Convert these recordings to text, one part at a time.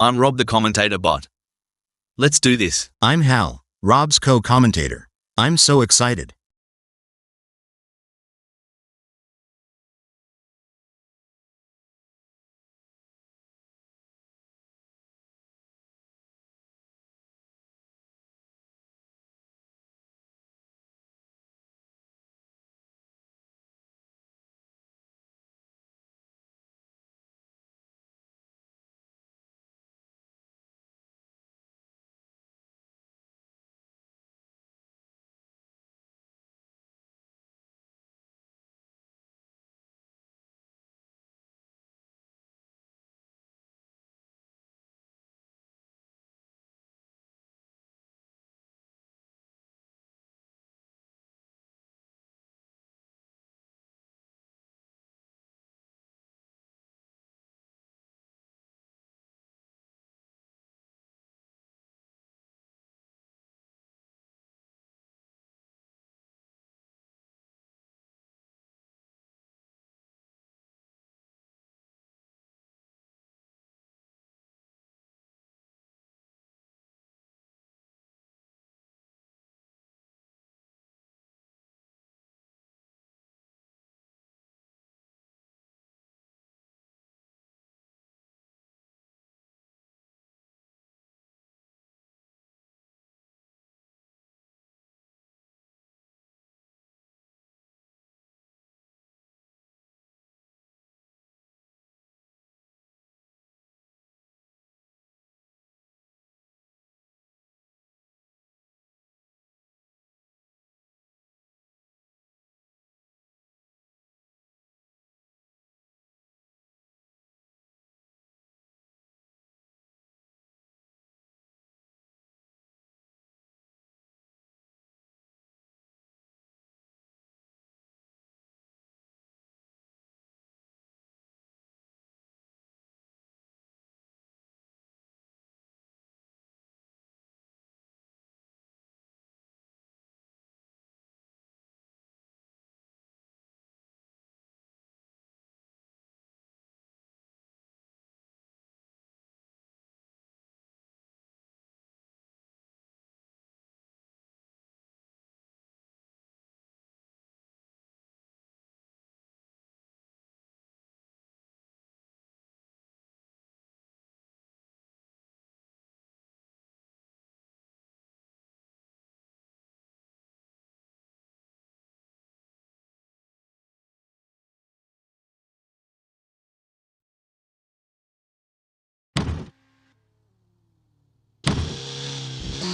I'm Rob the commentator bot. Let's do this. I'm Hal, Rob's co-commentator. I'm so excited.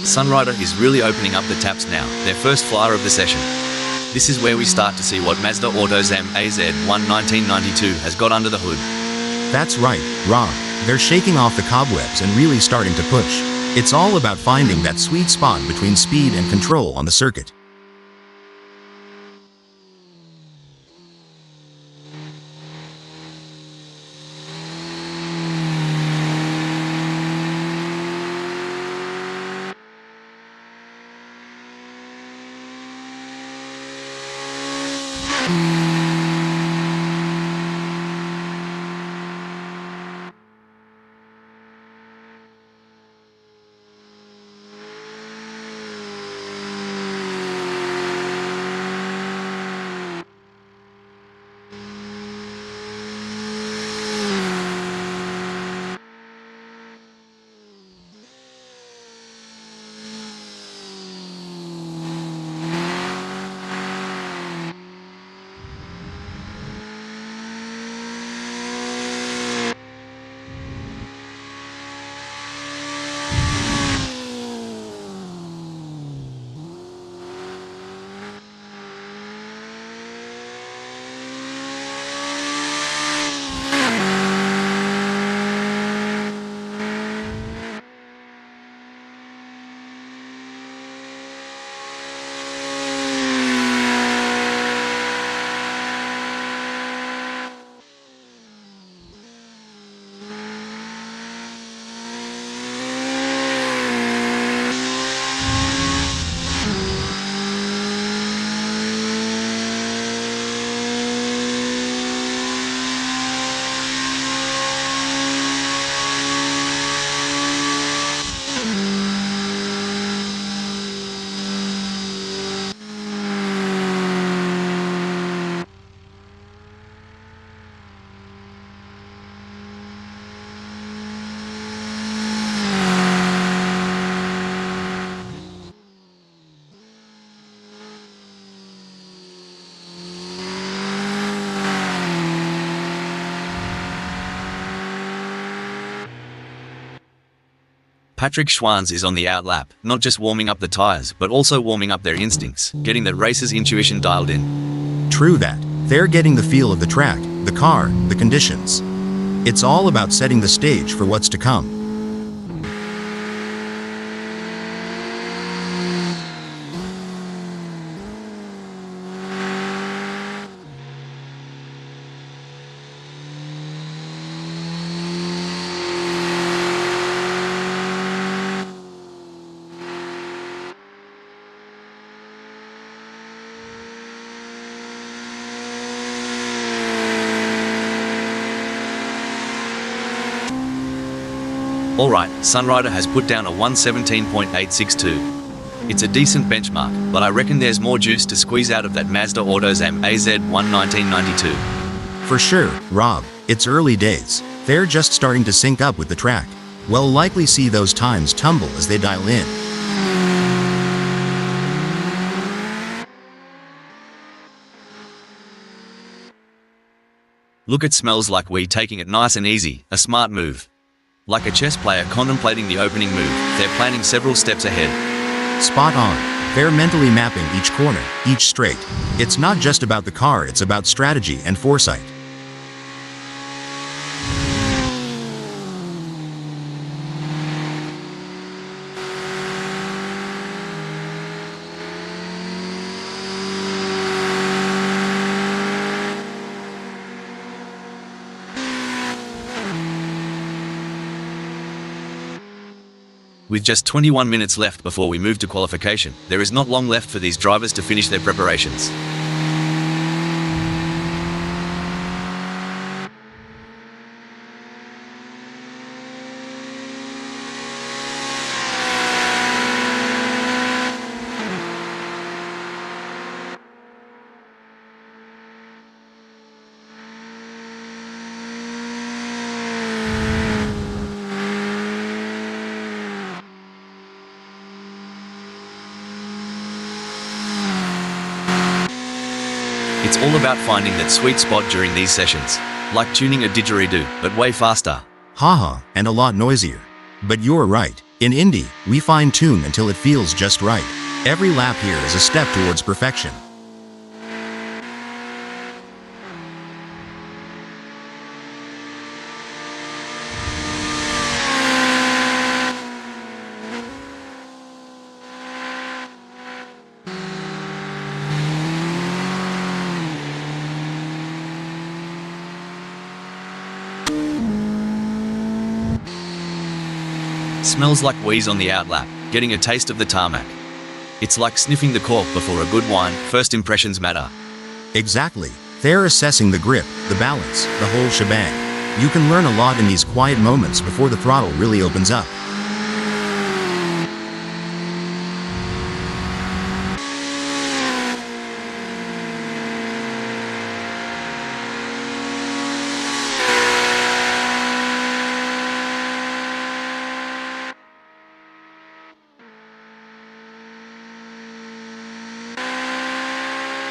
Sunrider is really opening up the taps now, their first flyer of the session. This is where we start to see what Mazda Auto's MAZ-1 1992 has got under the hood. That's right, Rob. They're shaking off the cobwebs and really starting to push. It's all about finding that sweet spot between speed and control on the circuit. Patrick Schwanz is on the outlap, not just warming up the tyres, but also warming up their instincts, getting the racer's intuition dialed in. True that. They're getting the feel of the track, the car, the conditions. It's all about setting the stage for what's to come. Alright, Sunrider has put down a 117.862. It's a decent benchmark, but I reckon there's more juice to squeeze out of that Mazda AutoZam AZ1 1992. For sure, Rob. It's early days. They're just starting to sync up with the track. We'll likely see those times tumble as they dial in. Look, it smells like we taking it nice and easy, a smart move. Like a chess player contemplating the opening move, they're planning several steps ahead. Spot on. They're mentally mapping each corner, each straight. It's not just about the car, it's about strategy and foresight. With just 21 minutes left before we move to qualification, there is not long left for these drivers to finish their preparations. It's all about finding that sweet spot during these sessions. Like tuning a didgeridoo, but way faster. Haha, and a lot noisier. But you're right. In Indy, we fine-tune until it feels just right. Every lap here is a step towards perfection. Smells like wheeze on the outlap, getting a taste of the tarmac. It's like sniffing the cork before a good wine. First impressions matter. Exactly. They're assessing the grip, the balance, the whole shebang. You can learn a lot in these quiet moments before the throttle really opens up.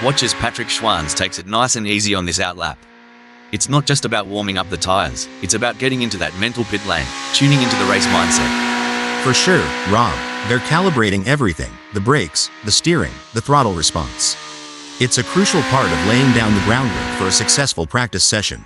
Watch as Patrick Schwanz takes it nice and easy on this outlap. It's not just about warming up the tyres, it's about getting into that mental pit lane, tuning into the race mindset. For sure, Rob. They're calibrating everything: the brakes, the steering, the throttle response. It's a crucial part of laying down the groundwork for a successful practice session.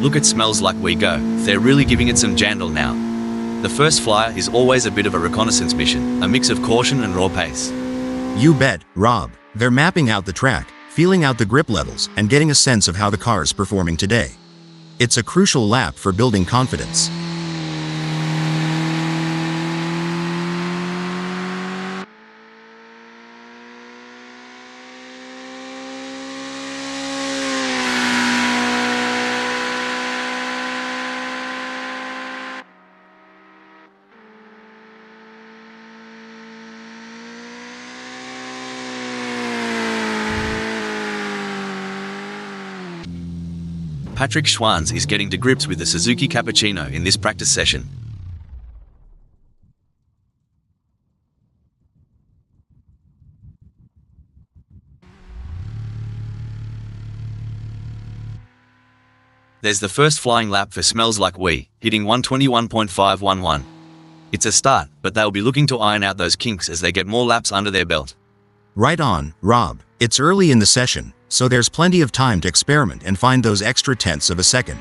Look, it smells like we go. They're really giving it some jandal now. The first flyer is always a bit of a reconnaissance mission, a mix of caution and raw pace. You bet, Rob. They're mapping out the track, feeling out the grip levels, and getting a sense of how the car's performing today. It's a crucial lap for building confidence. Patrick Schwanz is getting to grips with the Suzuki Cappuccino in this practice session. There's the first flying lap for Smells Like We, hitting 121.511. It's a start, but they'll be looking to iron out those kinks as they get more laps under their belt. Right on, Rob. It's early in the session, so there's plenty of time to experiment and find those extra tenths of a second.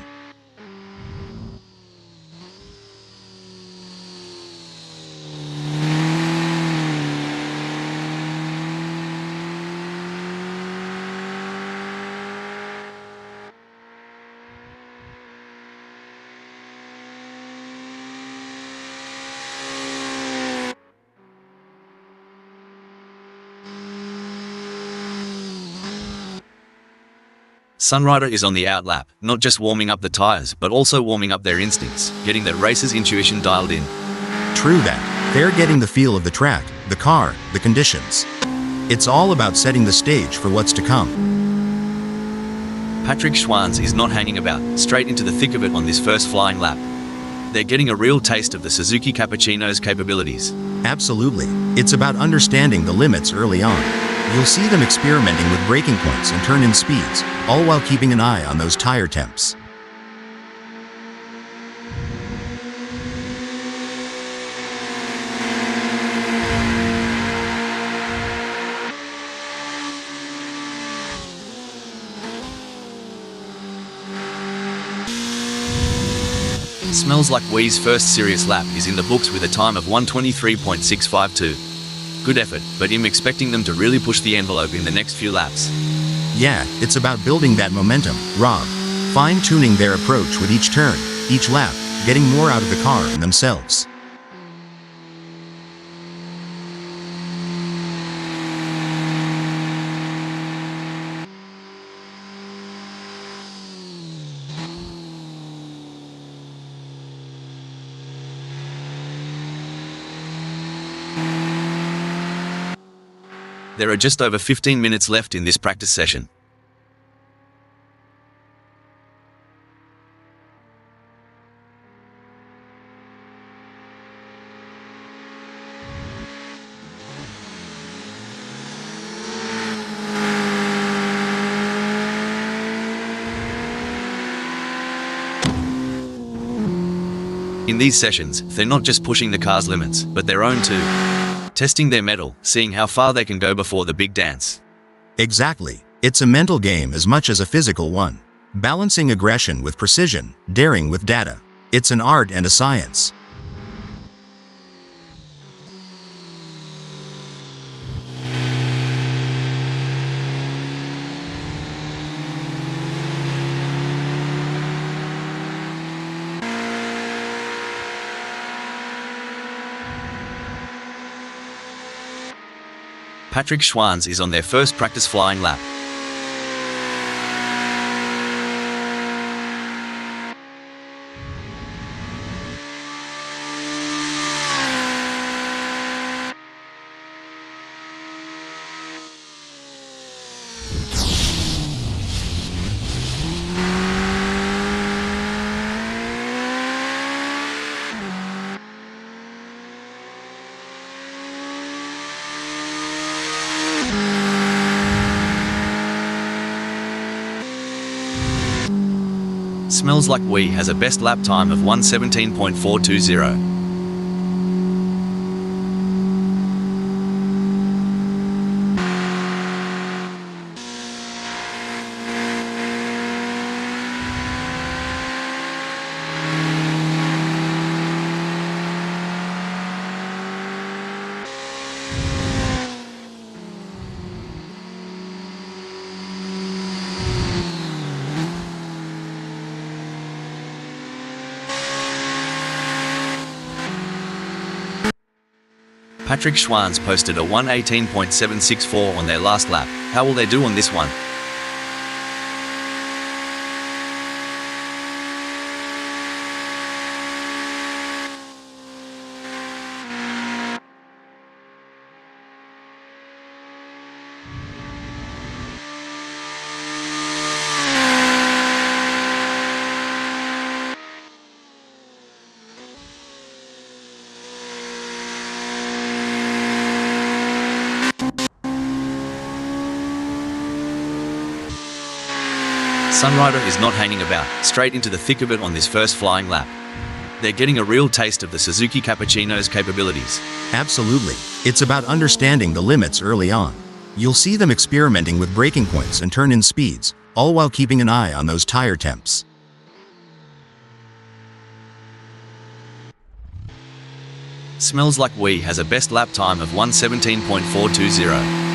Sunrider is on the outlap, not just warming up the tires, but also warming up their instincts, getting that racer's intuition dialed in. True that. They're getting the feel of the track, the car, the conditions. It's all about setting the stage for what's to come. Patrick Schwanz is not hanging about, straight into the thick of it on this first flying lap. They're getting a real taste of the Suzuki Cappuccino's capabilities. Absolutely. It's about understanding the limits early on. You'll see them experimenting with braking points and turn-in speeds, all while keeping an eye on those tire temps. Smells Like We's first serious lap is in the books with a time of 123.652. Good effort, but I'm expecting them to really push the envelope in the next few laps. Yeah, it's about building that momentum, Rob. Fine-tuning their approach with each turn, each lap, getting more out of the car and themselves. There are just over 15 minutes left in this practice session. In these sessions, they're not just pushing the car's limits, but their own too. Testing their mettle, seeing how far they can go before the big dance. Exactly. It's a mental game as much as a physical one. Balancing aggression with precision, daring with data. It's an art and a science. Patrick Schwanz is on their first practice flying lap. Smells Like We has a best lap time of 1:17.420. Patrick Schwanz posted a 1:18.764 on their last lap. How will they do on this one? Sunrider is not hanging about, straight into the thick of it on this first flying lap. They're getting a real taste of the Suzuki Cappuccino's capabilities. Absolutely. It's about understanding the limits early on. You'll see them experimenting with braking points and turn-in speeds, all while keeping an eye on those tire temps. Smells Like We has a best lap time of 1:17.420.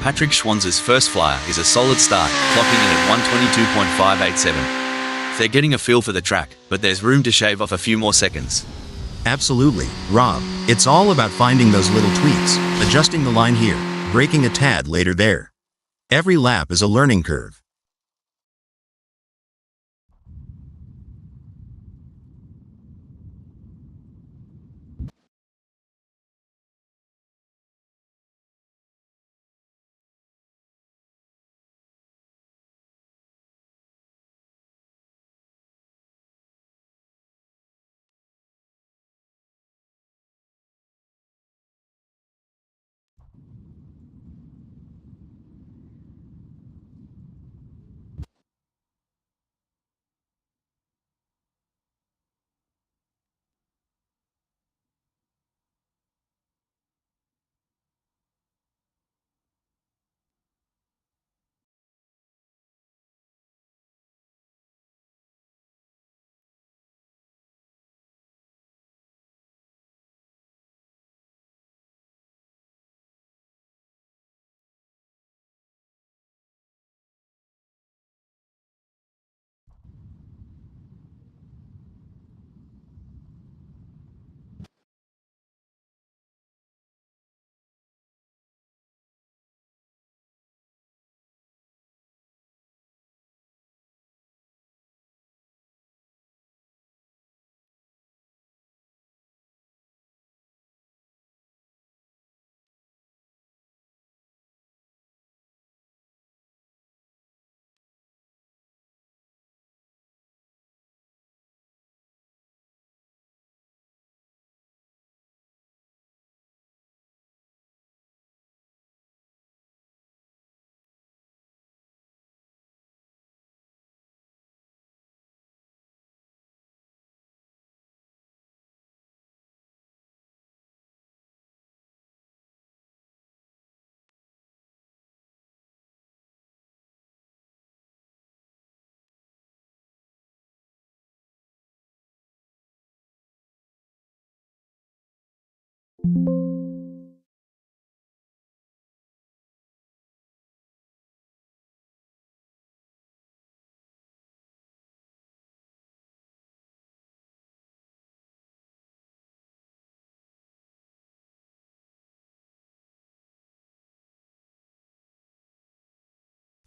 Patrick Schwanz's first flyer is a solid start, clocking in at 122.587. They're getting a feel for the track, but there's room to shave off a few more seconds. Absolutely, Rob. It's all about finding those little tweaks, adjusting the line here, braking a tad later there. Every lap is a learning curve.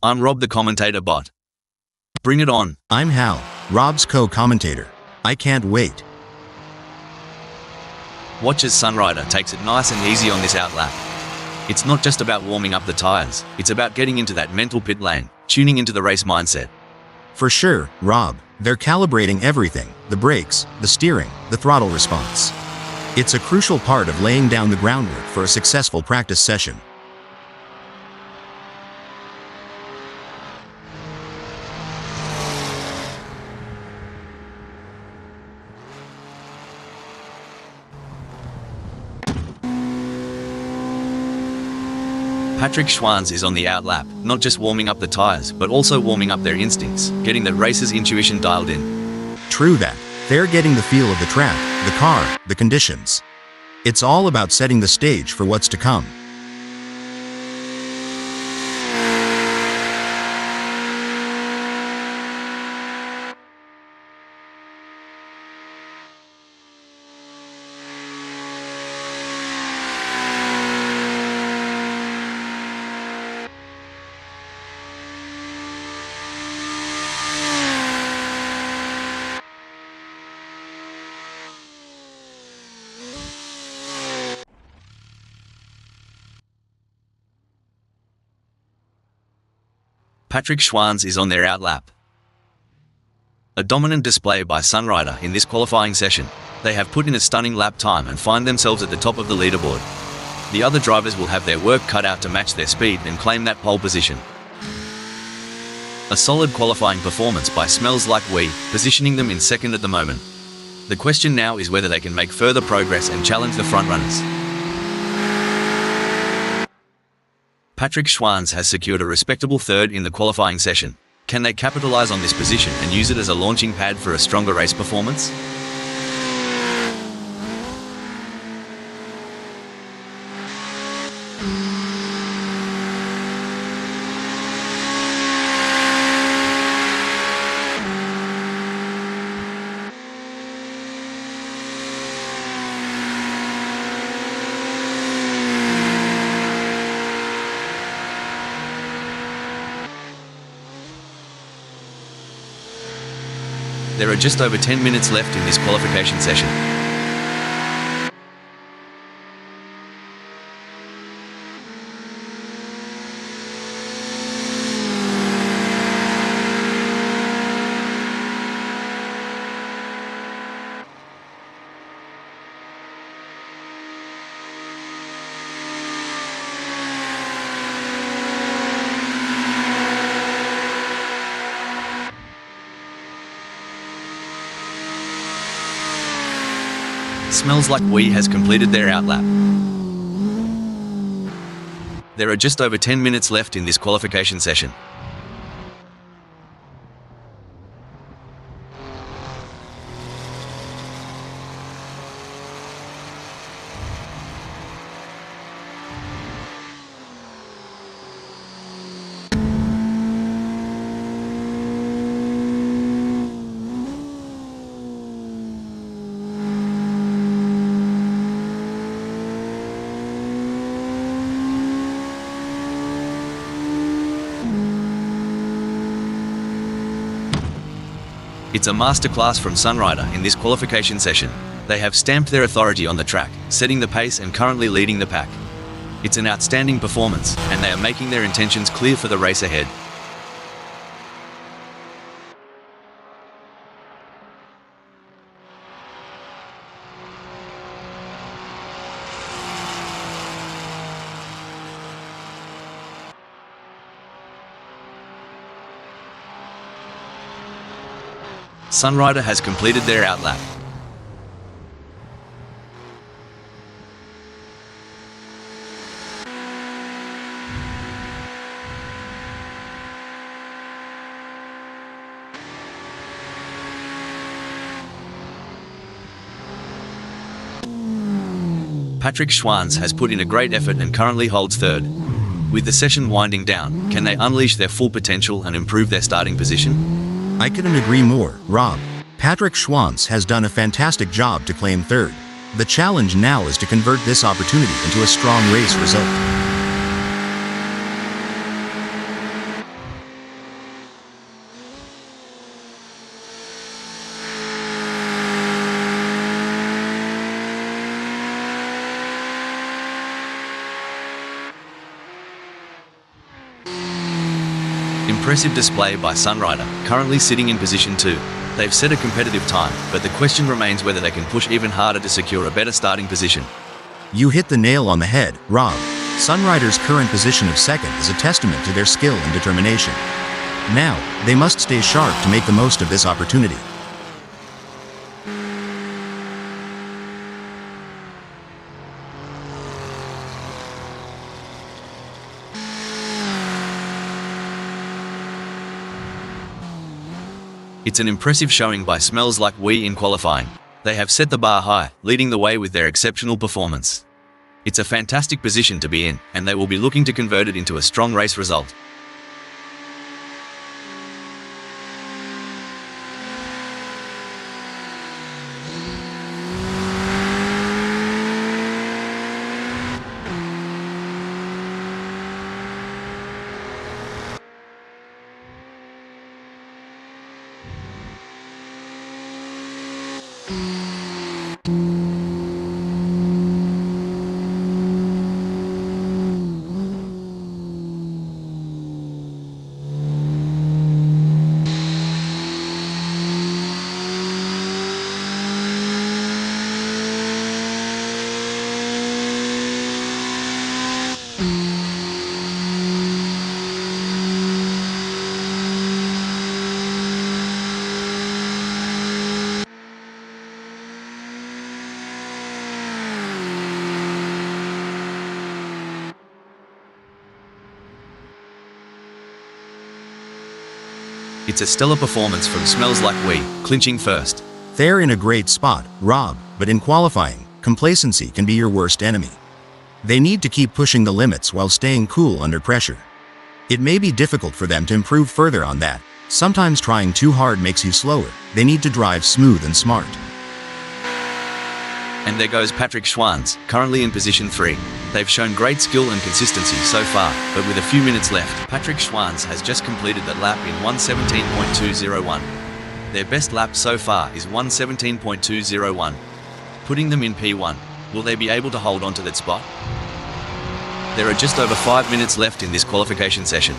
I'm Rob, the commentator bot. Bring it on. I'm Hal, Rob's co-commentator. I can't wait. Watch as Sunrider takes it nice and easy on this outlap. It's not just about warming up the tires, it's about getting into that mental pit lane, tuning into the race mindset. For sure, Rob. They're calibrating everything: the brakes, the steering, the throttle response. It's a crucial part of laying down the groundwork for a successful practice session. Patrick Schwanz is on the outlap, not just warming up the tires, but also warming up their instincts, getting the racer's intuition dialed in. True that. They're getting the feel of the track, the car, the conditions. It's all about setting the stage for what's to come. Patrick Schwanz is on their outlap. A dominant display by Sunrider in this qualifying session. They have put in a stunning lap time and find themselves at the top of the leaderboard. The other drivers will have their work cut out to match their speed and claim that pole position. A solid qualifying performance by Smells Like We, positioning them in second at the moment. The question now is whether they can make further progress and challenge the frontrunners. Patrick Schwanz has secured a respectable third in the qualifying session. Can they capitalize on this position and use it as a launching pad for a stronger race performance? There are just over 10 minutes left in this qualification session. Smells Like We has completed their outlap. There are just over 10 minutes left in this qualification session. It's a masterclass from Sunrider in this qualification session. They have stamped their authority on the track, setting the pace and currently leading the pack. It's an outstanding performance, and they are making their intentions clear for the race ahead. Sunrider has completed their outlap. Patrick Schwanz has put in a great effort and currently holds third. With the session winding down, can they unleash their full potential and improve their starting position? I couldn't agree more, Rob. Patrick Schwanz has done a fantastic job to claim third. The challenge now is to convert this opportunity into a strong race result. Impressive display by Sunrider, currently sitting in position 2. They've set a competitive time, but the question remains whether they can push even harder to secure a better starting position. You hit the nail on the head, Rob. Sunrider's current position of second is a testament to their skill and determination. Now, they must stay sharp to make the most of this opportunity. It's an impressive showing by Smells Like We in qualifying. They have set the bar high, leading the way with their exceptional performance. It's a fantastic position to be in, and they will be looking to convert it into a strong race result. It's a stellar performance from Smells Like We, clinching first. They're in a great spot, Rob, but in qualifying, complacency can be your worst enemy. They need to keep pushing the limits while staying cool under pressure. It may be difficult for them to improve further on that. Sometimes trying too hard makes you slower. They need to drive smooth and smart. And there goes Patrick Schwanz, currently in position 3. They've shown great skill and consistency so far, but with a few minutes left, Patrick Schwanz has just completed that lap in 1:17.201. Their best lap so far is 1:17.201, putting them in P1. Will they be able to hold on to that spot? There are just over 5 minutes left in this qualification session.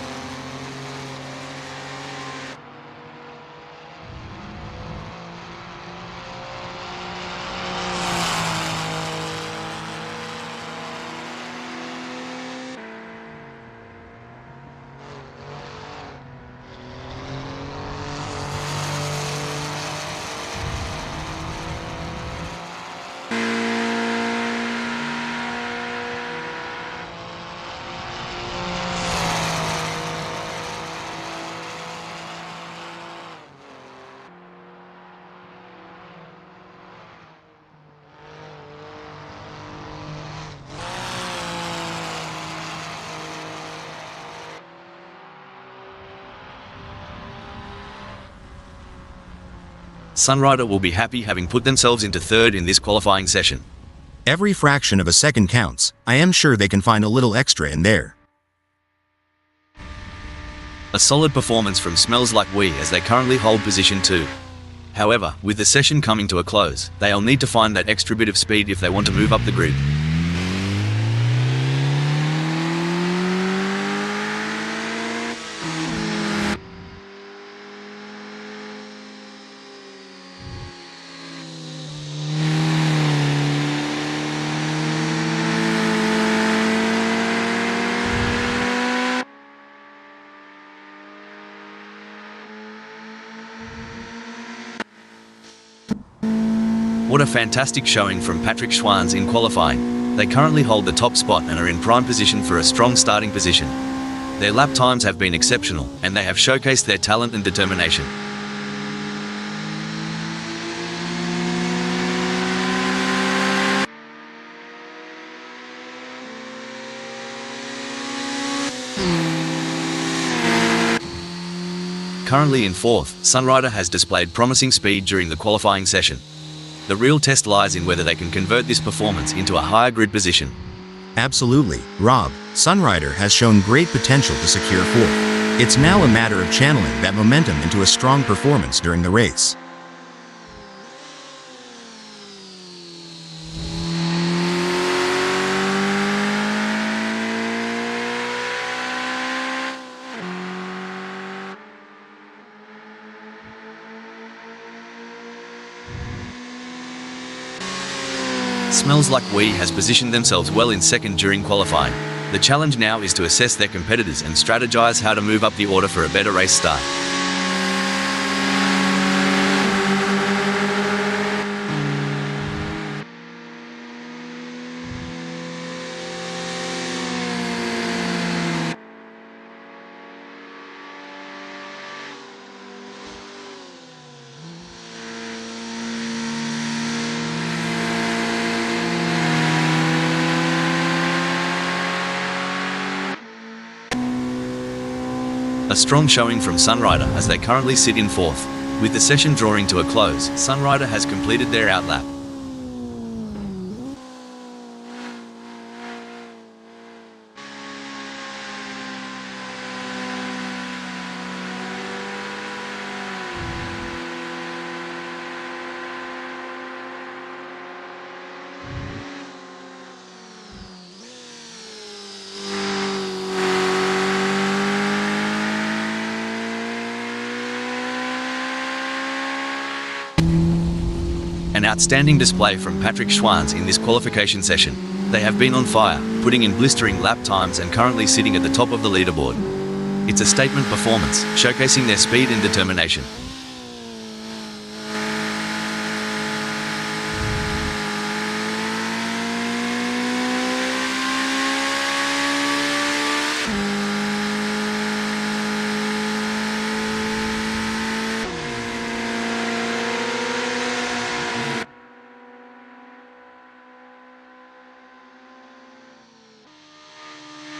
Sunrider will be happy having put themselves into third in this qualifying session. Every fraction of a second counts. I am sure they can find a little extra in there. A solid performance from Smells Like We as they currently hold position 2. However, with the session coming to a close, they'll need to find that extra bit of speed if they want to move up the grid. What a fantastic showing from Patrick Schwanz in qualifying. They currently hold the top spot and are in prime position for a strong starting position. Their lap times have been exceptional, and they have showcased their talent and determination. Currently in fourth, Sunrider has displayed promising speed during the qualifying session. The real test lies in whether they can convert this performance into a higher grid position. Absolutely, Rob. Sunrider has shown great potential to secure fourth. It's now a matter of channeling that momentum into a strong performance during the race. Smells Like We has positioned themselves well in second during qualifying. The challenge now is to assess their competitors and strategize how to move up the order for a better race start. A strong showing from Sunrider as they currently sit in fourth. With the session drawing to a close, Sunrider has completed their outlap. An outstanding display from Patrick Schwanz in this qualification session. They have been on fire, putting in blistering lap times and currently sitting at the top of the leaderboard. It's a statement performance, showcasing their speed and determination.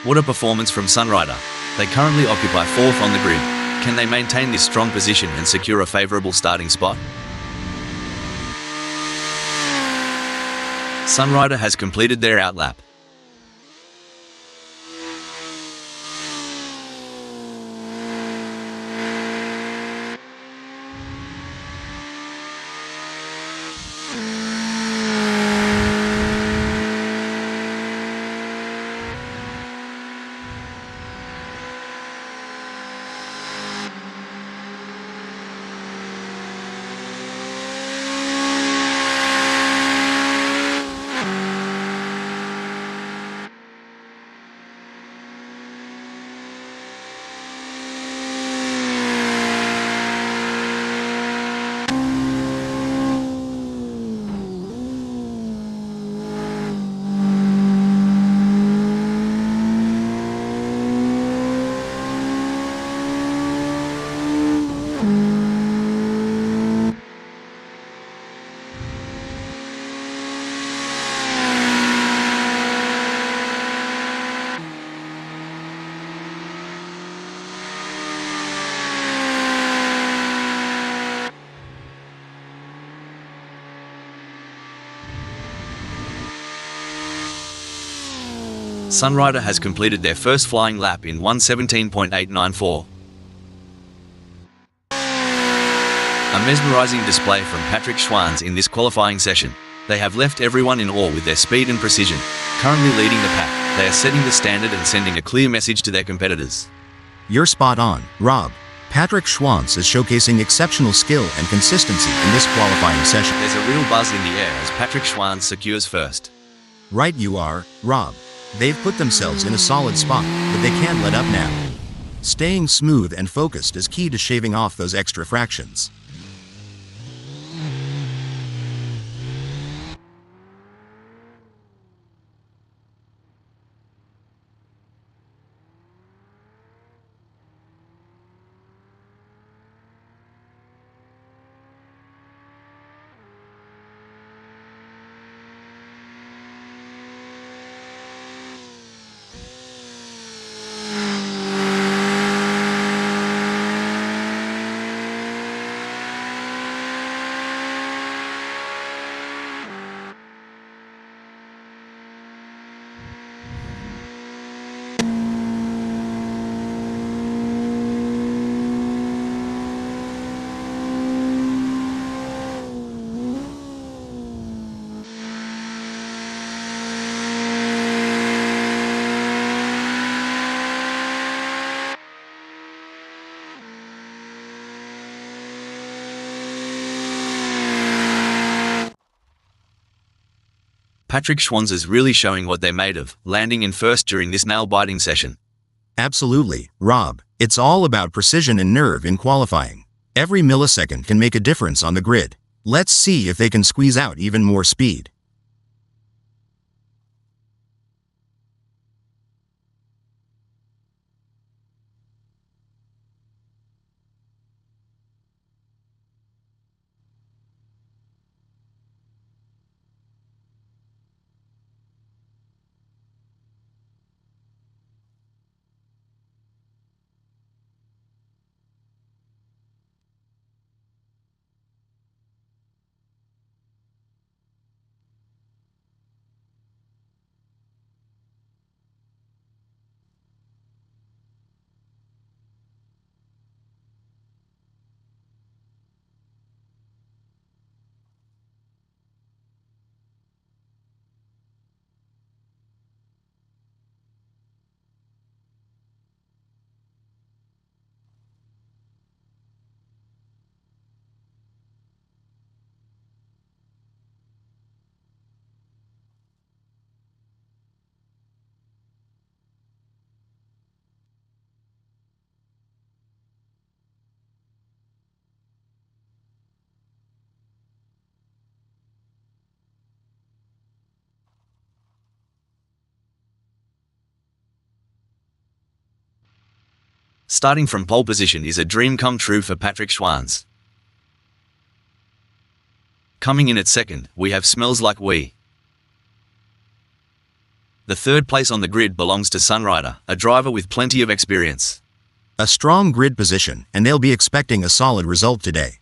What a performance from Sunrider. They currently occupy 4th on the grid. Can they maintain this strong position and secure a favourable starting spot? Sunrider has completed their outlap. Sunrider has completed their first flying lap in 1:17.894. A mesmerising display from Patrick Schwanz in this qualifying session. They have left everyone in awe with their speed and precision. Currently leading the pack, they are setting the standard and sending a clear message to their competitors. You're spot on, Rob. Patrick Schwanz is showcasing exceptional skill and consistency in this qualifying session. There's a real buzz in the air as Patrick Schwanz secures first. Right you are, Rob. They've put themselves in a solid spot, but they can't let up now. Staying smooth and focused is key to shaving off those extra fractions. Patrick Schwanz is really showing what they're made of, landing in first during this nail-biting session. Absolutely, Rob. It's all about precision and nerve in qualifying. Every millisecond can make a difference on the grid. Let's see if they can squeeze out even more speed. Starting from pole position is a dream come true for Patrick Schwanz. Coming in at second, we have Smells Like We. The third place on the grid belongs to Sunrider, a driver with plenty of experience. A strong grid position, and they'll be expecting a solid result today.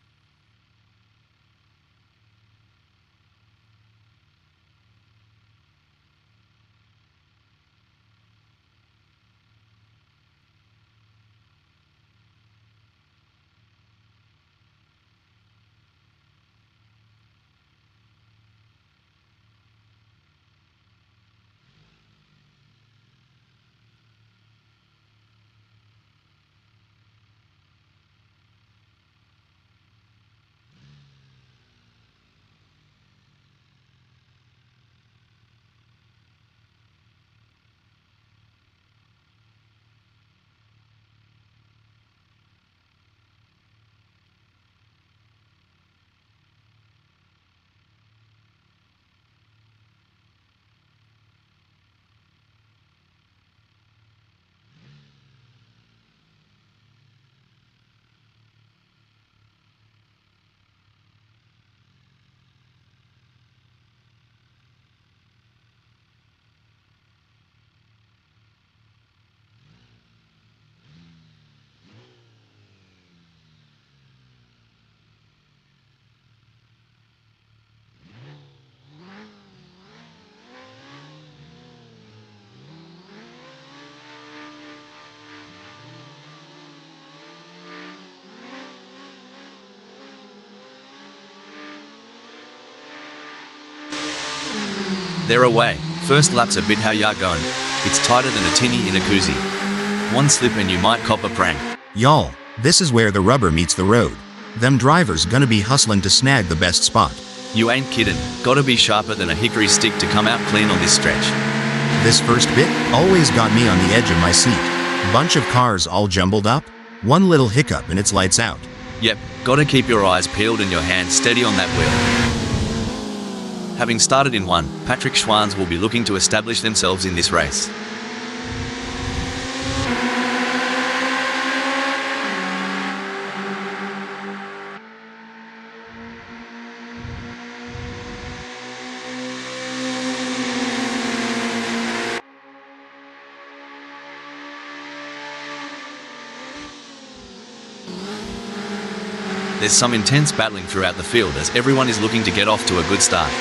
They're away. First lap's a bit how ya going. It's tighter than a tinny in a koozie. One slip and you might cop a prank. Y'all, this is where the rubber meets the road. Them drivers gonna be hustling to snag the best spot. You ain't kiddin'. Gotta be sharper than a hickory stick to come out clean on this stretch. This first bit always got me on the edge of my seat. Bunch of cars all jumbled up, one little hiccup and it's lights out. Yep, gotta keep your eyes peeled and your hands steady on that wheel. Having started in one, Patrick Schwanz will be looking to establish themselves in this race. There's some intense battling throughout the field as everyone is looking to get off to a good start.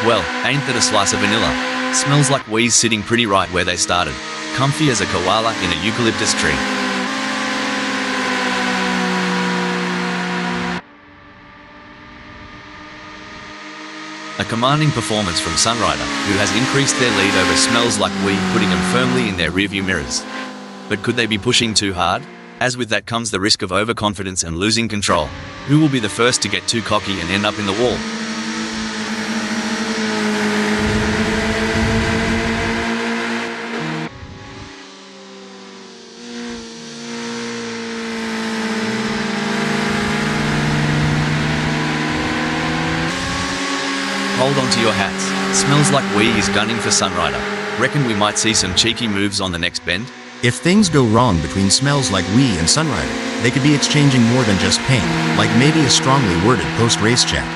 Well, ain't that a slice of vanilla? Smells like we's sitting pretty right where they started. Comfy as a koala in a eucalyptus tree. A commanding performance from Sunrider, who has increased their lead over Smells Like We, putting them firmly in their rearview mirrors. But could they be pushing too hard? As with that comes the risk of overconfidence and losing control. Who will be the first to get too cocky and end up in the wall? Hold on to your hats. Smells Like We is gunning for Sunrider. Reckon we might see some cheeky moves on the next bend? If things go wrong between Smells Like We and Sunrider, they could be exchanging more than just paint, like maybe a strongly worded post-race chat.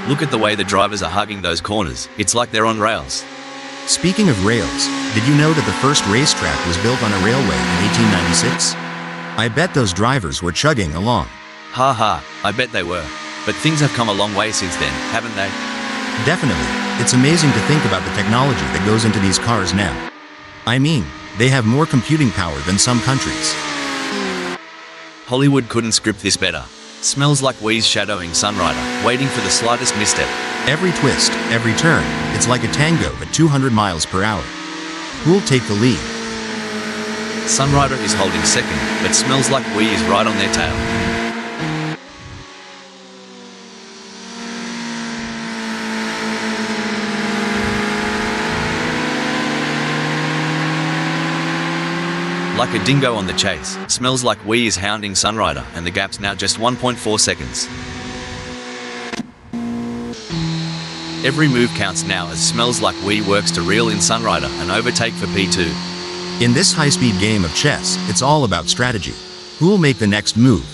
Look at the way the drivers are hugging those corners. It's like they're on rails. Speaking of rails, did you know that the first racetrack was built on a railway in 1896? I bet those drivers were chugging along. Ha ha, I bet they were. But things have come a long way since then, haven't they? Definitely. It's amazing to think about the technology that goes into these cars now. I mean, they have more computing power than some countries. Hollywood couldn't script this better. Smells Like We's shadowing Sunrider, waiting for the slightest misstep. Every twist, every turn, it's like a tango at 200 miles per hour. Who'll take the lead? Sunrider is holding second, but Smells Like We is right on their tail. Like a dingo on the chase, Smells Like Wee is hounding Sunrider, and the gap's now just 1.4 seconds. Every move counts now as Smells Like Wee works to reel in Sunrider and overtake for P2. In this high-speed game of chess, it's all about strategy. Who will make the next move?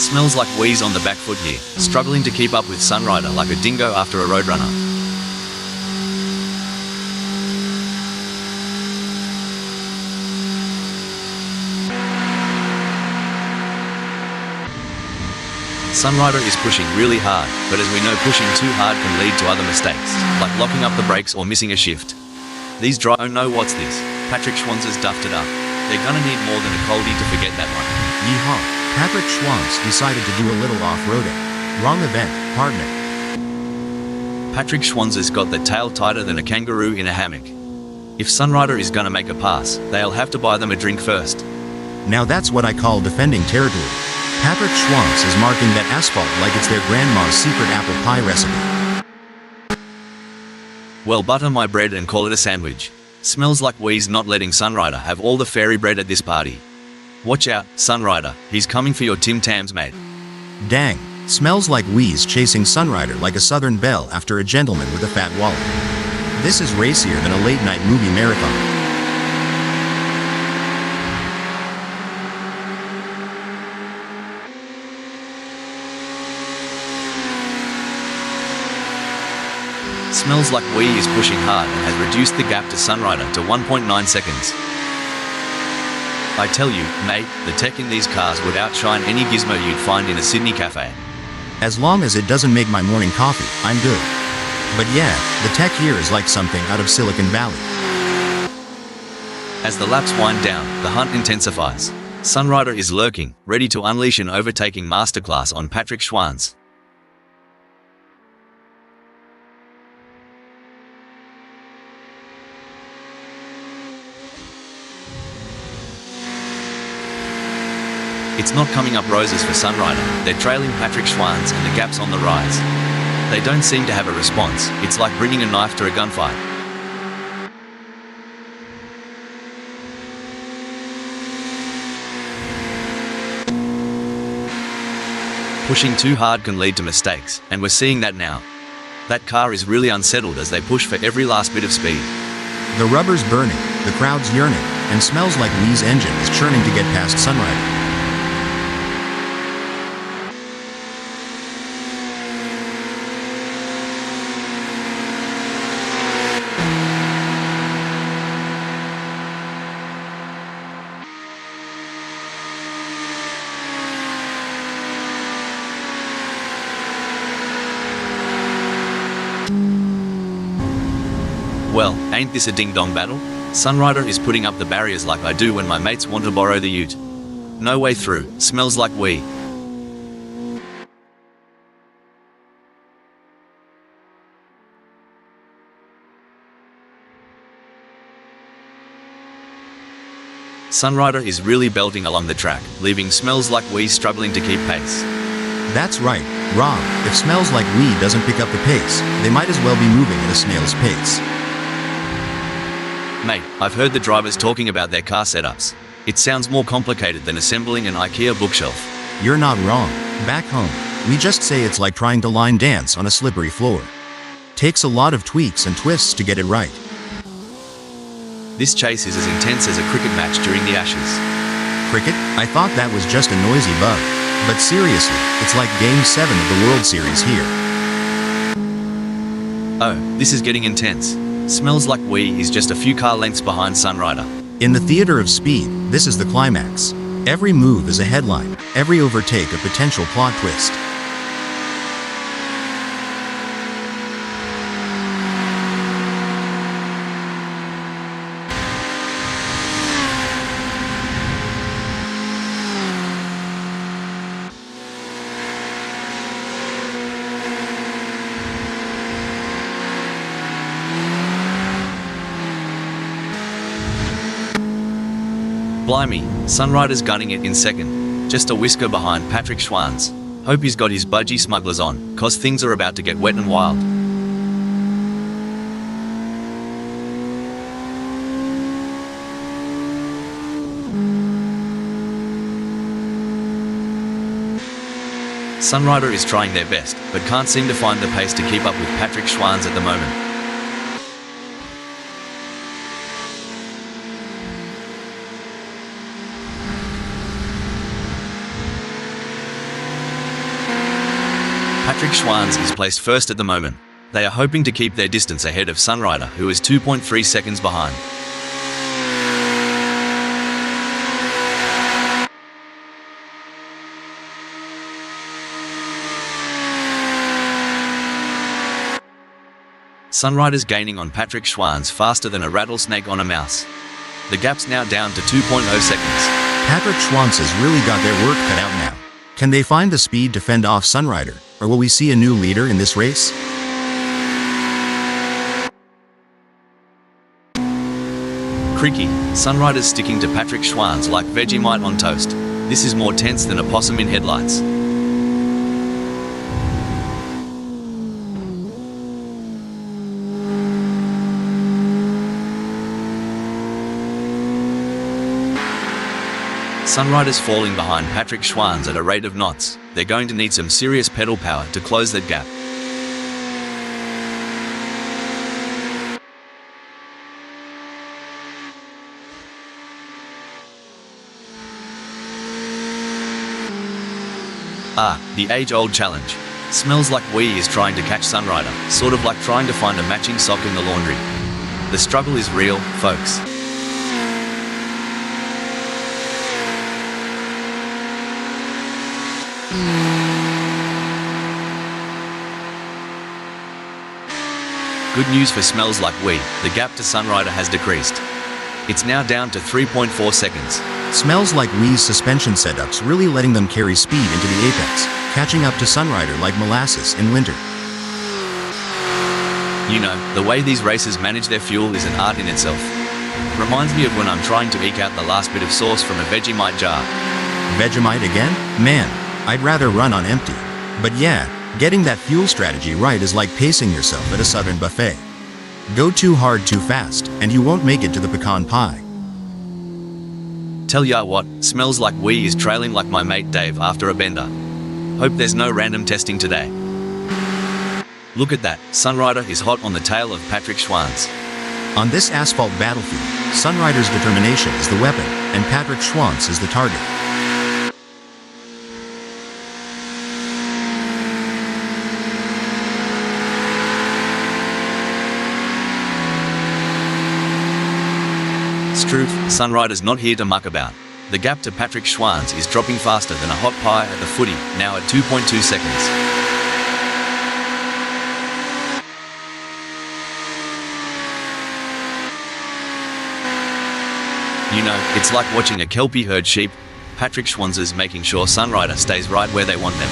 Smells Like Wee's on the back foot here, struggling to keep up with Sunrider like a dingo after a roadrunner. Sunrider is pushing really hard, but as we know, pushing too hard can lead to other mistakes, like locking up the brakes or missing a shift. These drivers don't know what's this. Patrick Schwanz has duffed it up. They're gonna need more than a coldie to forget that one. Yeehaw! Patrick Schwanz decided to do a little off-roading. Wrong event, partner. Patrick Schwanz has got the tail tighter than a kangaroo in a hammock. If Sunrider is gonna make a pass, they'll have to buy them a drink first. Now that's what I call defending territory. Patrick Schwanz is marking that asphalt like it's their grandma's secret apple pie recipe. Well, butter my bread and call it a sandwich. Smells Like Wee's not letting Sunrider have all the fairy bread at this party. Watch out, Sunrider, he's coming for your Tim Tams, mate. Dang, Smells Like Wee's chasing Sunrider like a southern belle after a gentleman with a fat wallet. This is racier than a late-night movie marathon. Smells Like Wee is pushing hard and has reduced the gap to Sunrider to 1.9 seconds. I tell you, mate, the tech in these cars would outshine any gizmo you'd find in a Sydney cafe. As long as it doesn't make my morning coffee, I'm good. But yeah, the tech here is like something out of Silicon Valley. As the laps wind down, the hunt intensifies. Sunrider is lurking, ready to unleash an overtaking masterclass on Patrick Schwanz. It's not coming up roses for Sunrider. They're trailing Patrick Schwanz and the gap's on the rise. They don't seem to have a response. It's like bringing a knife to a gunfight. Pushing too hard can lead to mistakes, and we're seeing that now. That car is really unsettled as they push for every last bit of speed. The rubber's burning, the crowd's yearning, and Smells Like Wee's engine is churning to get past Sunrider. Well, ain't this a ding-dong battle? Sunrider is putting up the barriers like I do when my mates want to borrow the ute. No way through. Smells Like Wee. Sunrider is really belting along the track, leaving Smells Like Wee struggling to keep pace. That's right, Rob. If Smells Like Wee doesn't pick up the pace, they might as well be moving at a snail's pace. Mate, I've heard the drivers talking about their car setups. It sounds more complicated than assembling an IKEA bookshelf. You're not wrong. Back home, we just say it's like trying to line dance on a slippery floor. Takes a lot of tweaks and twists to get it right. This chase is as intense as a cricket match during the Ashes. Cricket? I thought that was just a noisy bug. But seriously, it's like Game 7 of the World Series here. Oh, this is getting intense. Smells Like Wee is just a few car lengths behind Sunrider. In the theater of speed, this is the climax. Every move is a headline, every overtake a potential plot twist. Blimey, Sunrider's gunning it in second, just a whisker behind Patrick Schwanz. Hope he's got his budgie smugglers on, cause things are about to get wet and wild. Sunrider is trying their best, but can't seem to find the pace to keep up with Patrick Schwanz at the moment. Patrick Schwanz is placed first at the moment. They are hoping to keep their distance ahead of Sunrider, who is 2.3 seconds behind. Sunrider's gaining on Patrick Schwanz faster than a rattlesnake on a mouse. The gap's now down to 2.0 seconds. Patrick Schwanz has really got their work cut out now. Can they find the speed to fend off Sunrider, or will we see a new leader in this race? Creaky, Sunrider's sticking to Patrick Schwanz like Vegemite on toast. This is more tense than a possum in headlights. Sunrider's falling behind Patrick Schwanz at a rate of knots. They're going to need some serious pedal power to close that gap. The age-old challenge. Smells like Wee is trying to catch Sunrider, sort of like trying to find a matching sock in the laundry. The struggle is real, folks. Good news for Smells Like Wee, the gap to Sunrider has decreased. It's now down to 3.4 seconds. Smells Like Wee's suspension setup's really letting them carry speed into the apex, catching up to Sunrider like molasses in winter. You know, the way these racers manage their fuel is an art in itself. Reminds me of when I'm trying to eke out the last bit of sauce from a Vegemite jar. Vegemite again? Man, I'd rather run on empty. But yeah, getting that fuel strategy right is like pacing yourself at a southern buffet. Go too hard too fast, and you won't make it to the pecan pie. Tell ya what, Smells Like Wee is trailing like my mate Dave after a bender. Hope there's no random testing today. Look at that, Sunrider is hot on the tail of Patrick Schwanz. On this asphalt battlefield, Sunrider's determination is the weapon, and Patrick Schwanz is the target. Truth, Sunrider's not here to muck about. The gap to Patrick Schwanz is dropping faster than a hot pie at the footy, now at 2.2 seconds. You know, it's like watching a Kelpie herd sheep. Patrick Schwanz is making sure Sunrider stays right where they want them.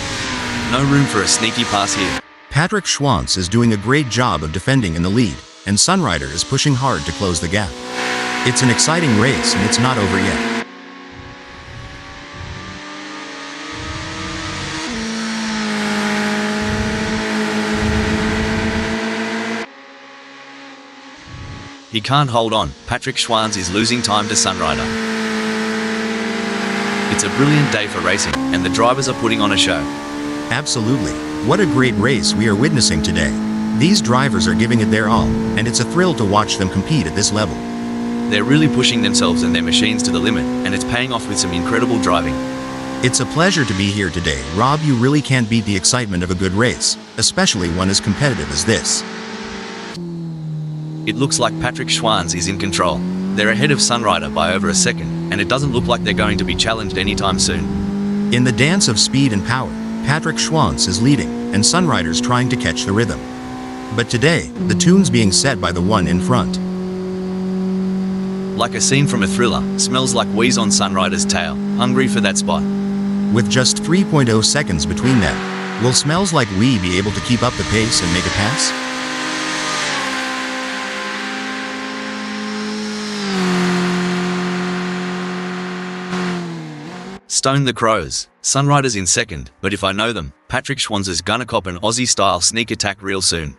No room for a sneaky pass here. Patrick Schwanz is doing a great job of defending in the lead, and Sunrider is pushing hard to close the gap. It's an exciting race, and it's not over yet. He can't hold on. Patrick Schwanz is losing time to Sunrider. It's a brilliant day for racing, and the drivers are putting on a show. Absolutely. What a great race we are witnessing today. These drivers are giving it their all, and it's a thrill to watch them compete at this level. They're really pushing themselves and their machines to the limit, and it's paying off with some incredible driving. It's a pleasure to be here today, Rob. You really can't beat the excitement of a good race, especially one as competitive as this. It looks like Patrick Schwanz is in control. They're ahead of Sunrider by over a second, and it doesn't look like they're going to be challenged anytime soon. In the dance of speed and power, Patrick Schwanz is leading, and Sunrider's trying to catch the rhythm. But today, the tune's being set by the one in front. Like a scene from a thriller, Smells Like Wee's on Sunrider's tail, hungry for that spot. With just 3.0 seconds between them, will Smells Like Wee be able to keep up the pace and make a pass? Stone the Crows. Sunrider's in second, but if I know them, Patrick Schwanzer's gonna cop an Aussie-style sneak attack real soon.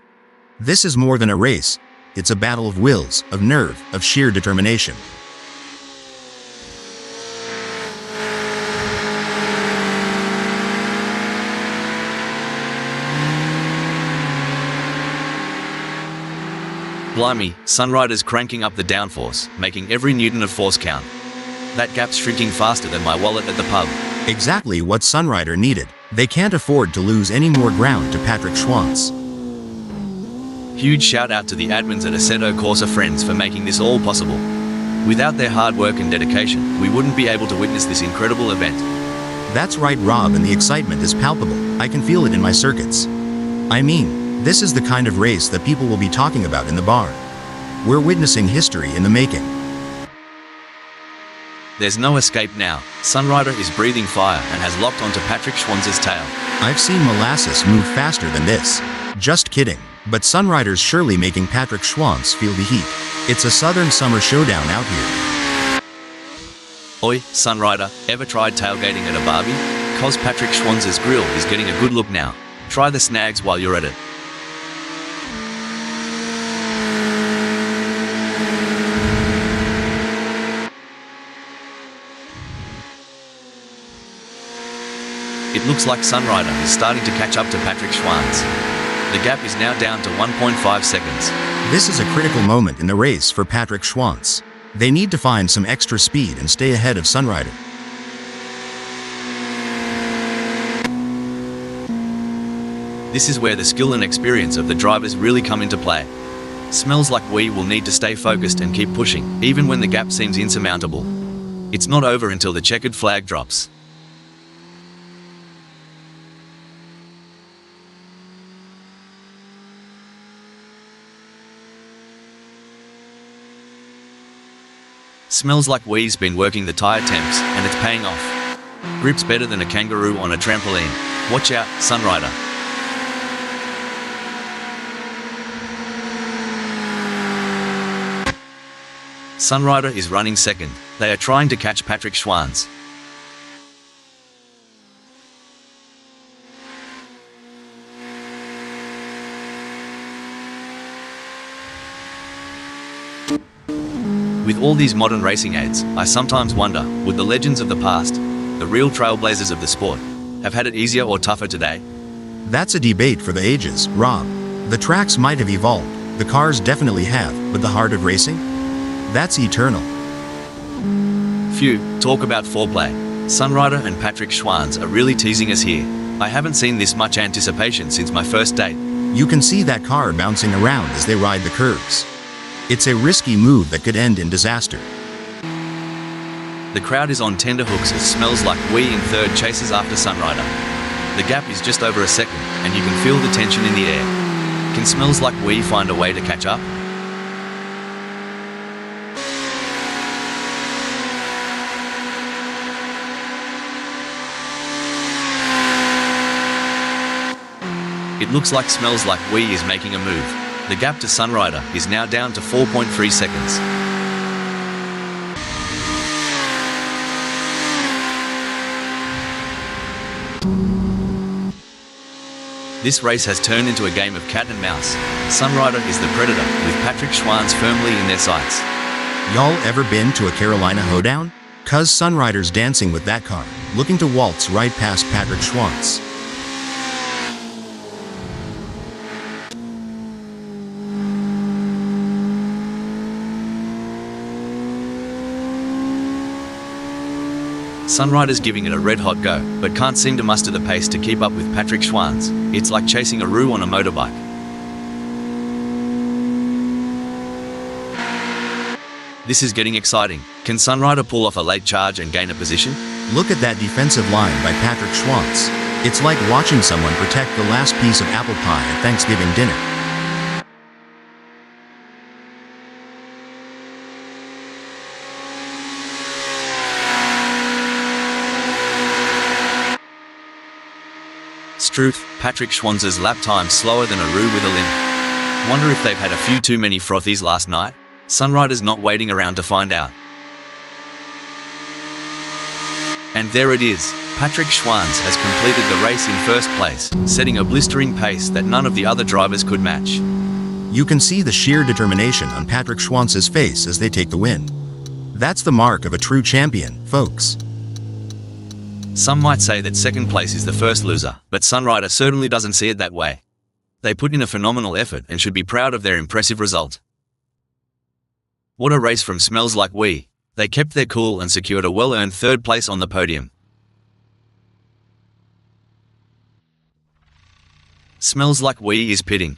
This is more than a race. It's a battle of wills, of nerve, of sheer determination. Blimey, Sunrider's cranking up the downforce, making every newton of force count. That gap's shrinking faster than my wallet at the pub. Exactly what Sunrider needed. They can't afford to lose any more ground to Patrick Schwanz. Huge shout out to the admins at Assetto Corsa friends for making this all possible. Without their hard work and dedication, we wouldn't be able to witness this incredible event. That's right, Rob, and the excitement is palpable. I can feel it in my circuits. I mean, this is the kind of race that people will be talking about in the bar. We're witnessing history in the making. There's no escape now. Sunrider is breathing fire and has locked onto Patrick Schwanzer's tail. I've seen molasses move faster than this. Just kidding. But Sunrider's surely making Patrick Schwanz feel the heat. It's a southern summer showdown out here. Oi, Sunrider, ever tried tailgating at a barbie? Cause Patrick Schwanzer's grill is getting a good look now. Try the snags while you're at it. It looks like Sunrider is starting to catch up to Patrick Schwanz. The gap is now down to 1.5 seconds. This is a critical moment in the race for Patrick Schwanz. They need to find some extra speed and stay ahead of Sunrider. This is where the skill and experience of the drivers really come into play. Smells like we will need to stay focused and keep pushing, even when the gap seems insurmountable. It's not over until the checkered flag drops. Smells like we's been working the tyre temps, and it's paying off. Grip's better than a kangaroo on a trampoline. Watch out, Sunrider. Sunrider is running second. They are trying to catch Patrick Schwanz. With all these modern racing aids, I sometimes wonder, would the legends of the past, the real trailblazers of the sport, have had it easier or tougher today? That's a debate for the ages, Rob. The tracks might have evolved, the cars definitely have, but the heart of racing? That's eternal. Phew, talk about foreplay. Sunrider and Patrick Schwanz are really teasing us here. I haven't seen this much anticipation since my first date. You can see that car bouncing around as they ride the curves. It's a risky move that could end in disaster. The crowd is on tenterhooks as Smells Like We in third chases after Sunrider. The gap is just over a second, and you can feel the tension in the air. Can Smells Like We find a way to catch up? It looks like Smells Like We is making a move. The gap to Sunrider is now down to 4.3 seconds. This race has turned into a game of cat and mouse. Sunrider is the predator, with Patrick Schwanz firmly in their sights. Y'all ever been to a Carolina hoedown? 'Cause Sunrider's dancing with that car, looking to waltz right past Patrick Schwanz. Sunrider's giving it a red-hot go, but can't seem to muster the pace to keep up with Patrick Schwanz. It's like chasing a roux on a motorbike. This is getting exciting. Can Sunrider pull off a late charge and gain a position? Look at that defensive line by Patrick Schwanz. It's like watching someone protect the last piece of apple pie at Thanksgiving dinner. Struth, Patrick Schwanzer's lap time slower than a roux with a limp. Wonder if they've had a few too many frothies last night? Sunrider's not waiting around to find out. And there it is. Patrick Schwanz has completed the race in first place, setting a blistering pace that none of the other drivers could match. You can see the sheer determination on Patrick Schwanz's face as they take the win. That's the mark of a true champion, folks. Some might say that second place is the first loser, but Sunrider certainly doesn't see it that way. They put in a phenomenal effort and should be proud of their impressive result. What a race from Smells Like We. They kept their cool and secured a well-earned third place on the podium. Smells Like We is pitting.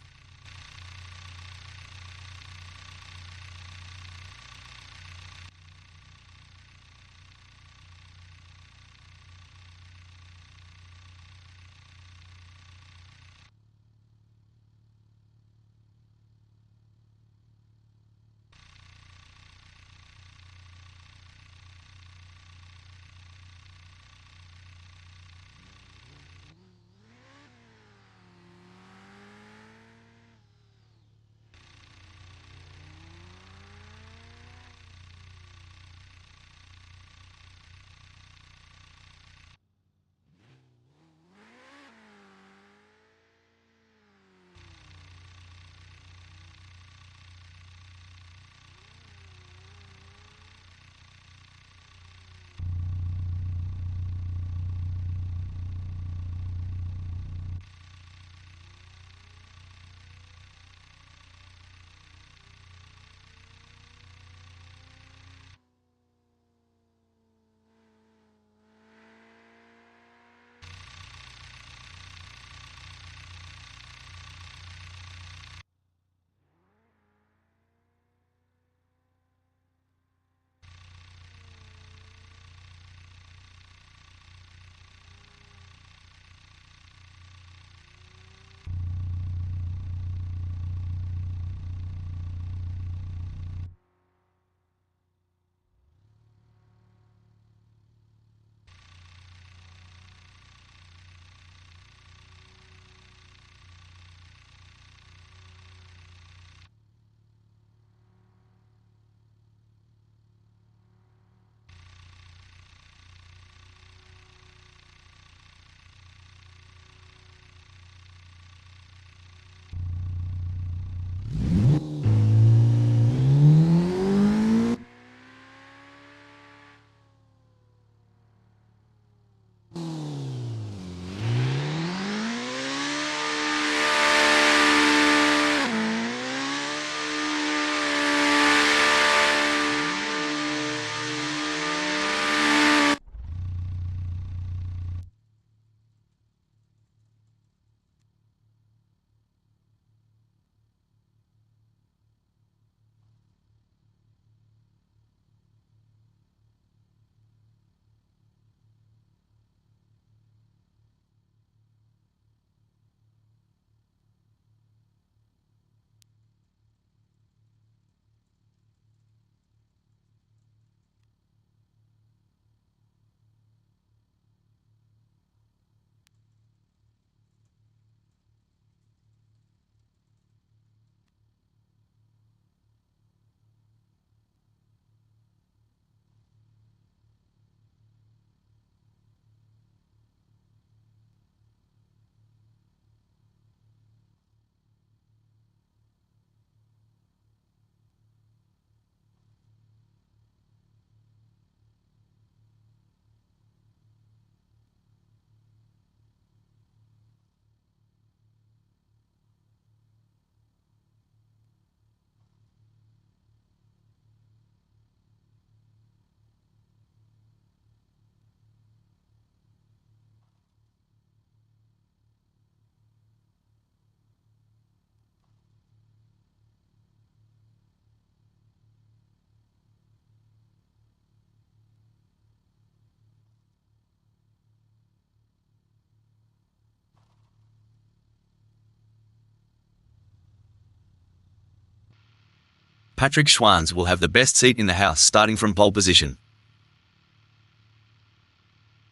Patrick Schwanz will have the best seat in the house starting from pole position.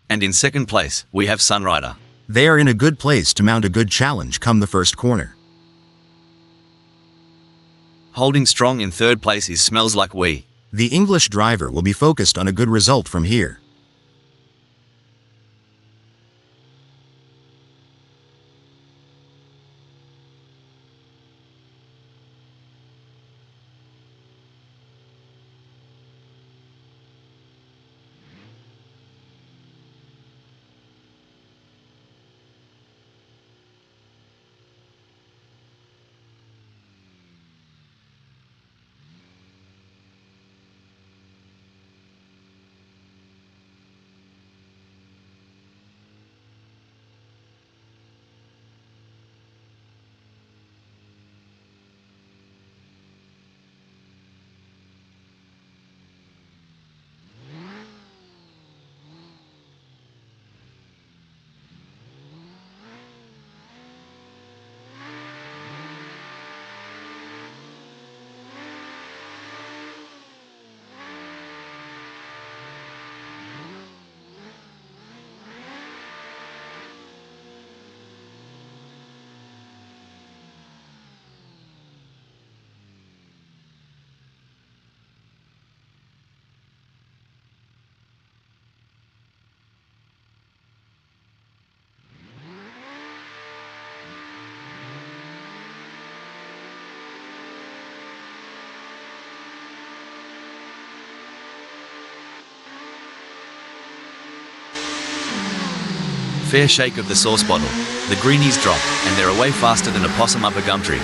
And in second place, we have Sunrider. They are in a good place to mount a good challenge come the first corner. Holding strong in third place is Smells Like We. The English driver will be focused on a good result from here. Fair shake of the sauce bottle. The greenies drop, and they're away faster than a possum up a gum tree.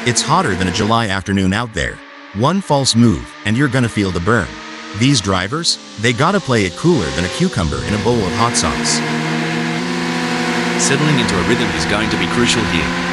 It's hotter than a July afternoon out there. One false move, and you're gonna feel the burn. These drivers, they gotta play it cooler than a cucumber in a bowl of hot sauce. Settling into a rhythm is going to be crucial here.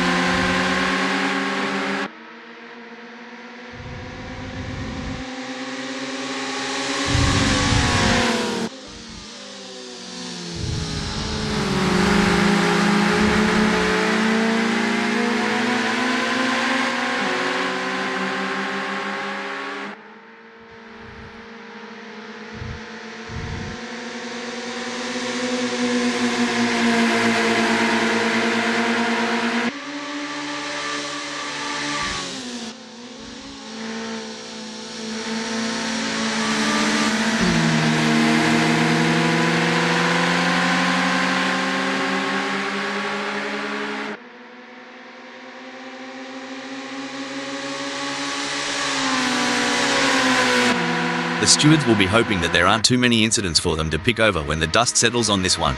The stewards will be hoping that there aren't too many incidents for them to pick over when the dust settles on this one.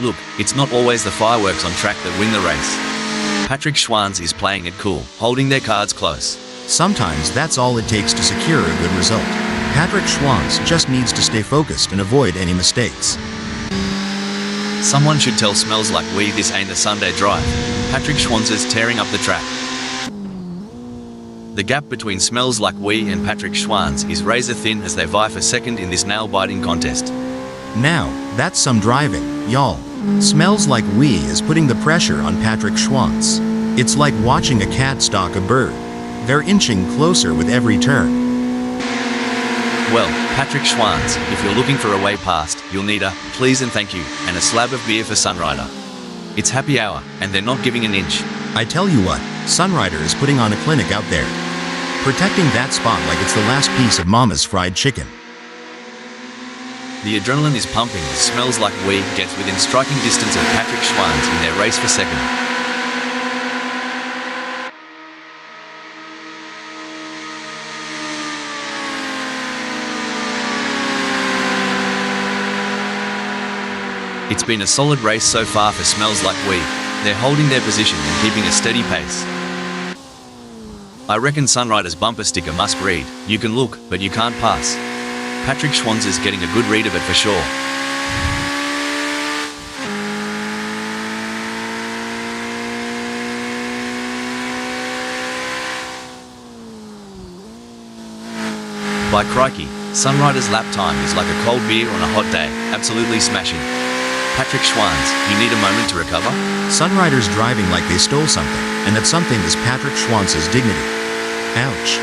Look, it's not always the fireworks on track that win the race. Patrick Schwanz is playing it cool, holding their cards close. Sometimes that's all it takes to secure a good result. Patrick Schwanz just needs to stay focused and avoid any mistakes. Someone should tell Smells Like We this ain't a Sunday drive. Patrick Schwanz is tearing up the track. The gap between Smells Like We and Patrick Schwanz is razor thin as they vie for second in this nail-biting contest. Now, that's some driving, y'all. Smells Like We is putting the pressure on Patrick Schwanz. It's like watching a cat stalk a bird. They're inching closer with every turn. Well, Patrick Schwanz, if you're looking for a way past, you'll need a please and thank you and a slab of beer for Sunrider. It's happy hour, and they're not giving an inch. I tell you what, Sunrider is putting on a clinic out there. Protecting that spot like it's the last piece of Mama's fried chicken. The adrenaline is pumping as Smells Like We gets within striking distance of Patrick Schwanz in their race for second. It's been a solid race so far for Smells Like We. They're holding their position and keeping a steady pace. I reckon Sunrider's bumper sticker must read, "You can look, but you can't pass." Patrick Schwanz is getting a good read of it for sure. By crikey, Sunrider's lap time is like a cold beer on a hot day, absolutely smashing. Patrick Schwanz, you need a moment to recover? Sunrider's driving like they stole something, and that something is Patrick Schwanz's dignity. Ouch.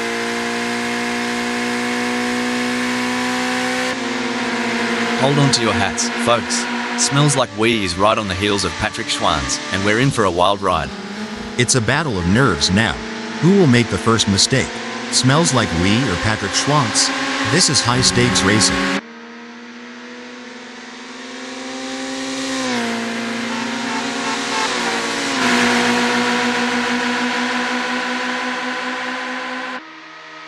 Hold on to your hats, folks. Smells Like We is right on the heels of Patrick Schwanz, and we're in for a wild ride. It's a battle of nerves now. Who will make the first mistake? Smells Like We or Patrick Schwanz? This is high-stakes racing.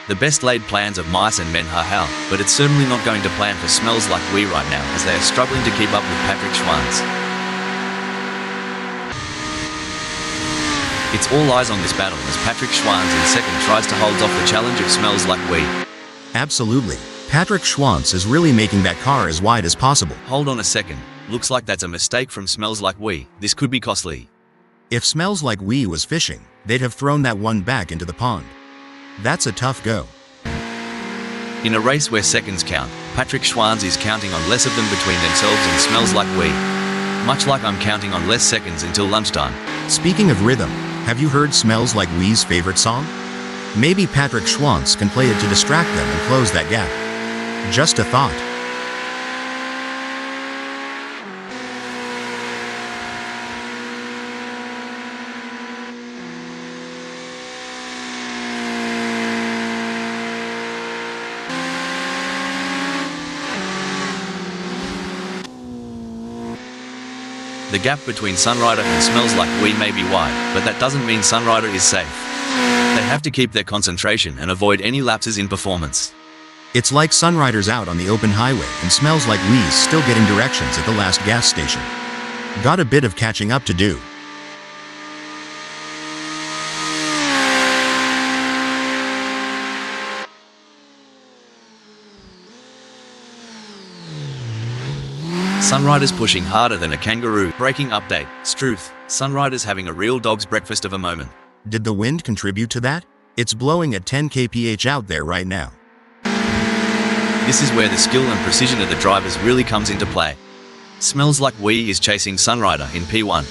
The best laid plans of mice and men are hell, but it's certainly not going to plan for Smells Like We right now as they are struggling to keep up with Patrick Schwanz. It's all eyes on this battle as Patrick Schwanz in second tries to hold off the challenge of Smells Like We. Absolutely. Patrick Schwanz is really making that car as wide as possible. Hold on a second. Looks like that's a mistake from Smells Like We. This could be costly. If Smells Like We was fishing, they'd have thrown that one back into the pond. That's a tough go. In a race where seconds count, Patrick Schwanz is counting on less of them between themselves and Smells Like We. Much like I'm counting on less seconds until lunchtime. Speaking of rhythm, have you heard Smells Like We's favorite song? Maybe Patrick Schwanz can play it to distract them and close that gap. Just a thought. The gap between Sunrider and Smells Like We may be wide, but that doesn't mean Sunrider is safe. They have to keep their concentration and avoid any lapses in performance. It's like Sunrider's out on the open highway and smells like Wee's still getting directions at the last gas station. Got a bit of catching up to do. Sunrider's pushing harder than a kangaroo. Breaking update. Struth. Sunrider's having a real dog's breakfast of a moment. Did the wind contribute to that? It's blowing at 10 kph out there right now. This is where the skill and precision of the drivers really comes into play. Smells Like Wee is chasing Sunrider in P1.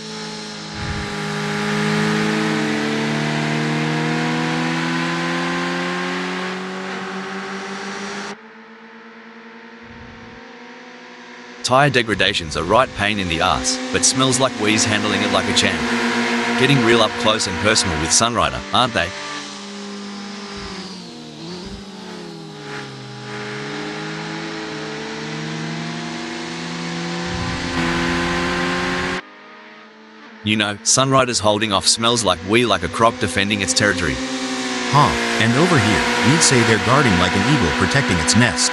Tyre degradations are right pain in the ass, but Smells Like Wee's handling it like a champ. Getting real up close and personal with Sunrider, aren't they? You know, Sunrider's holding off Smells Like Wee like a croc defending its territory. Huh, and over here, we'd say they're guarding like an eagle protecting its nest.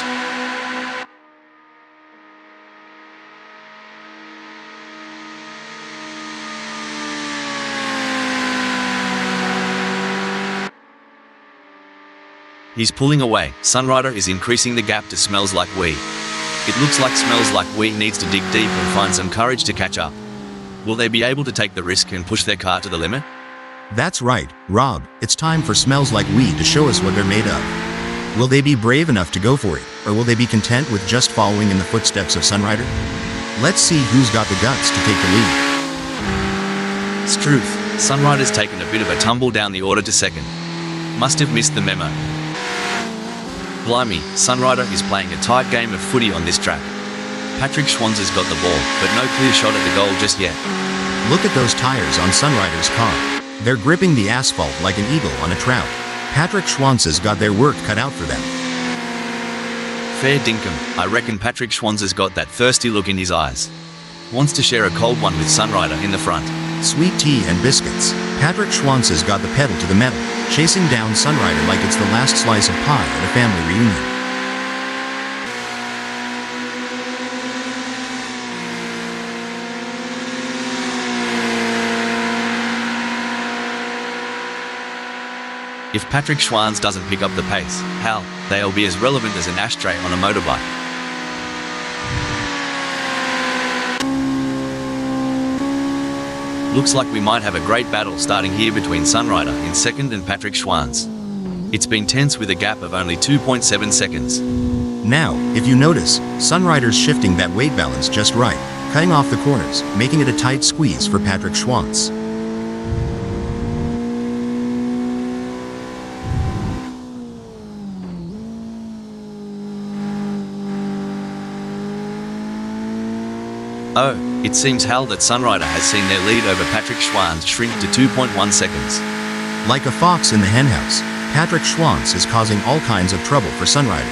He's pulling away. Sunrider is increasing the gap to Smells Like Wee. It looks like Smells Like Wee needs to dig deep and find some courage to catch up. Will they be able to take the risk and push their car to the limit? That's right, Rob. It's time for Smells Like Wee to show us what they're made of. Will they be brave enough to go for it, or will they be content with just following in the footsteps of Sunrider? Let's see who's got the guts to take the lead. Struth. Sunrider's taken a bit of a tumble down the order to second. Must have missed the memo. Blimey, Sunrider is playing a tight game of footy on this track. Patrick Schwanzer's got the ball, but no clear shot at the goal just yet. Look at those tires on Sunrider's car. They're gripping the asphalt like an eagle on a trout. Patrick Schwanzer's got their work cut out for them. Fair dinkum, I reckon Patrick Schwanzer's got that thirsty look in his eyes. Wants to share a cold one with Sunrider in the front. Sweet tea and biscuits. Patrick Schwanzer's got the pedal to the metal, chasing down Sunrider like it's the last slice of pie at a family reunion. If Patrick Schwanz doesn't pick up the pace, hell, they'll be as relevant as an ashtray on a motorbike. Looks like we might have a great battle starting here between Sunrider in second and Patrick Schwanz. It's been tense with a gap of only 2.7 seconds. Now, if you notice, Sunrider's shifting that weight balance just right, cutting off the corners, making it a tight squeeze for Patrick Schwanz. Oh, it seems hell that Sunrider has seen their lead over Patrick Schwanz shrink to 2.1 seconds. Like a fox in the henhouse, Patrick Schwanz is causing all kinds of trouble for Sunrider.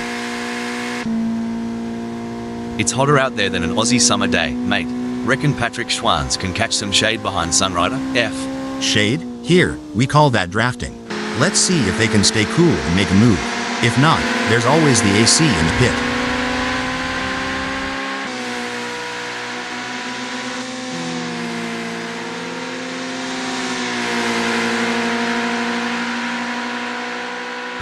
It's hotter out there than an Aussie summer day, mate. Reckon Patrick Schwanz can catch some shade behind Sunrider? F. Shade? Here, we call that drafting. Let's see if they can stay cool and make a move. If not, there's always the AC in the pit.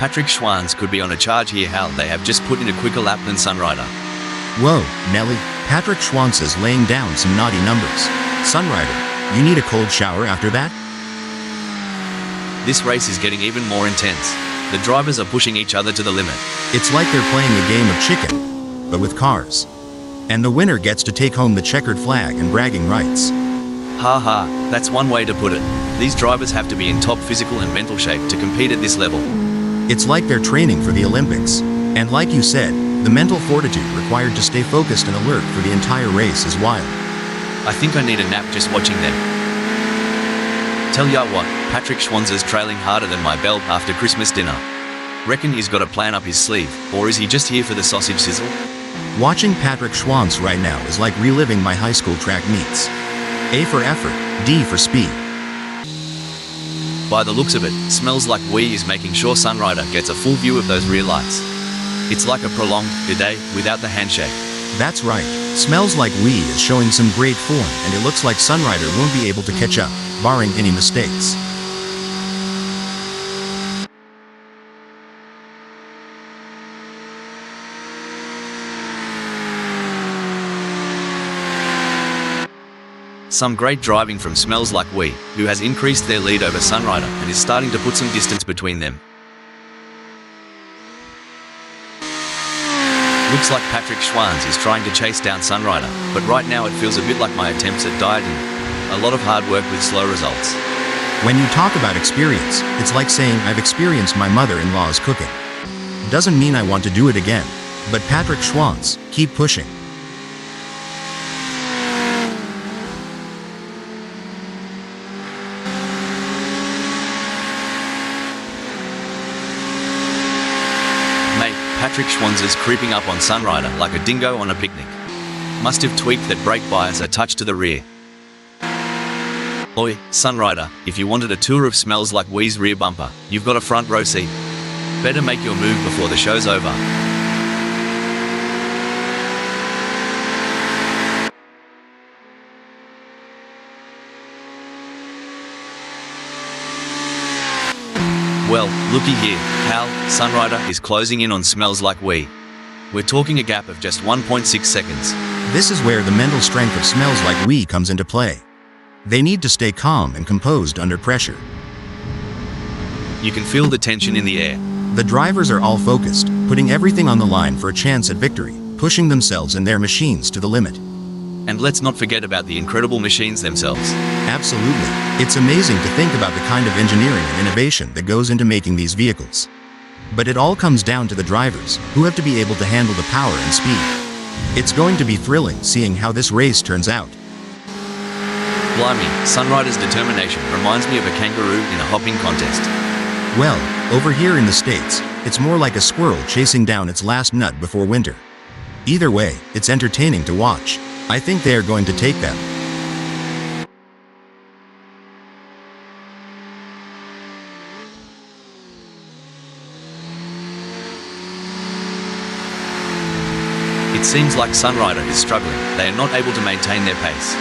Patrick Schwanz could be on a charge here. Hell, they have just put in a quicker lap than Sunrider. Whoa, Nelly, Patrick Schwanz is laying down some naughty numbers. Sunrider, you need a cold shower after that? This race is getting even more intense. The drivers are pushing each other to the limit. It's like they're playing a game of chicken, but with cars. And the winner gets to take home the checkered flag and bragging rights. Ha ha, that's one way to put it. These drivers have to be in top physical and mental shape to compete at this level. It's like they're training for the Olympics. And like you said, the mental fortitude required to stay focused and alert for the entire race is wild. I think I need a nap just watching them. Tell ya what, Patrick Schwanzer's trailing harder than my belt after Christmas dinner. Reckon he's got a plan up his sleeve, or is he just here for the sausage sizzle? Watching Patrick Schwanz right now is like reliving my high school track meets. A for effort, D for speed. By the looks of it, Smells Like We is making sure Sunrider gets a full view of those rear lights. It's like a prolonged good day without the handshake. That's right. Smells Like We is showing some great form, and it looks like Sunrider won't be able to catch up, barring any mistakes. Some great driving from Smells Like We, who has increased their lead over Sunrider and is starting to put some distance between them. Looks like Patrick Schwanz is trying to chase down Sunrider, but right now it feels a bit like my attempts at dieting. A lot of hard work with slow results. When you talk about experience, it's like saying I've experienced my mother-in-law's cooking. Doesn't mean I want to do it again. But Patrick Schwanz, keep pushing. Patrick Schwanz is creeping up on Sunrider like a dingo on a picnic. Must have tweaked that brake bias a touch to the rear. Oi, Sunrider, if you wanted a tour of Smells Like We's rear bumper, you've got a front row seat. Better make your move before the show's over. Well, looky here, Hal, Sunrider is closing in on Smells Like We. We're talking a gap of just 1.6 seconds. This is where the mental strength of Smells Like We comes into play. They need to stay calm and composed under pressure. You can feel the tension in the air. The drivers are all focused, putting everything on the line for a chance at victory, pushing themselves and their machines to the limit. And let's not forget about the incredible machines themselves. Absolutely. It's amazing to think about the kind of engineering and innovation that goes into making these vehicles. But it all comes down to the drivers, who have to be able to handle the power and speed. It's going to be thrilling seeing how this race turns out. Blimey, Sunrider's determination reminds me of a kangaroo in a hopping contest. Well, over here in the States, it's more like a squirrel chasing down its last nut before winter. Either way, it's entertaining to watch. I think they are going to take them. It seems like Sunrider is struggling. They are not able to maintain their pace.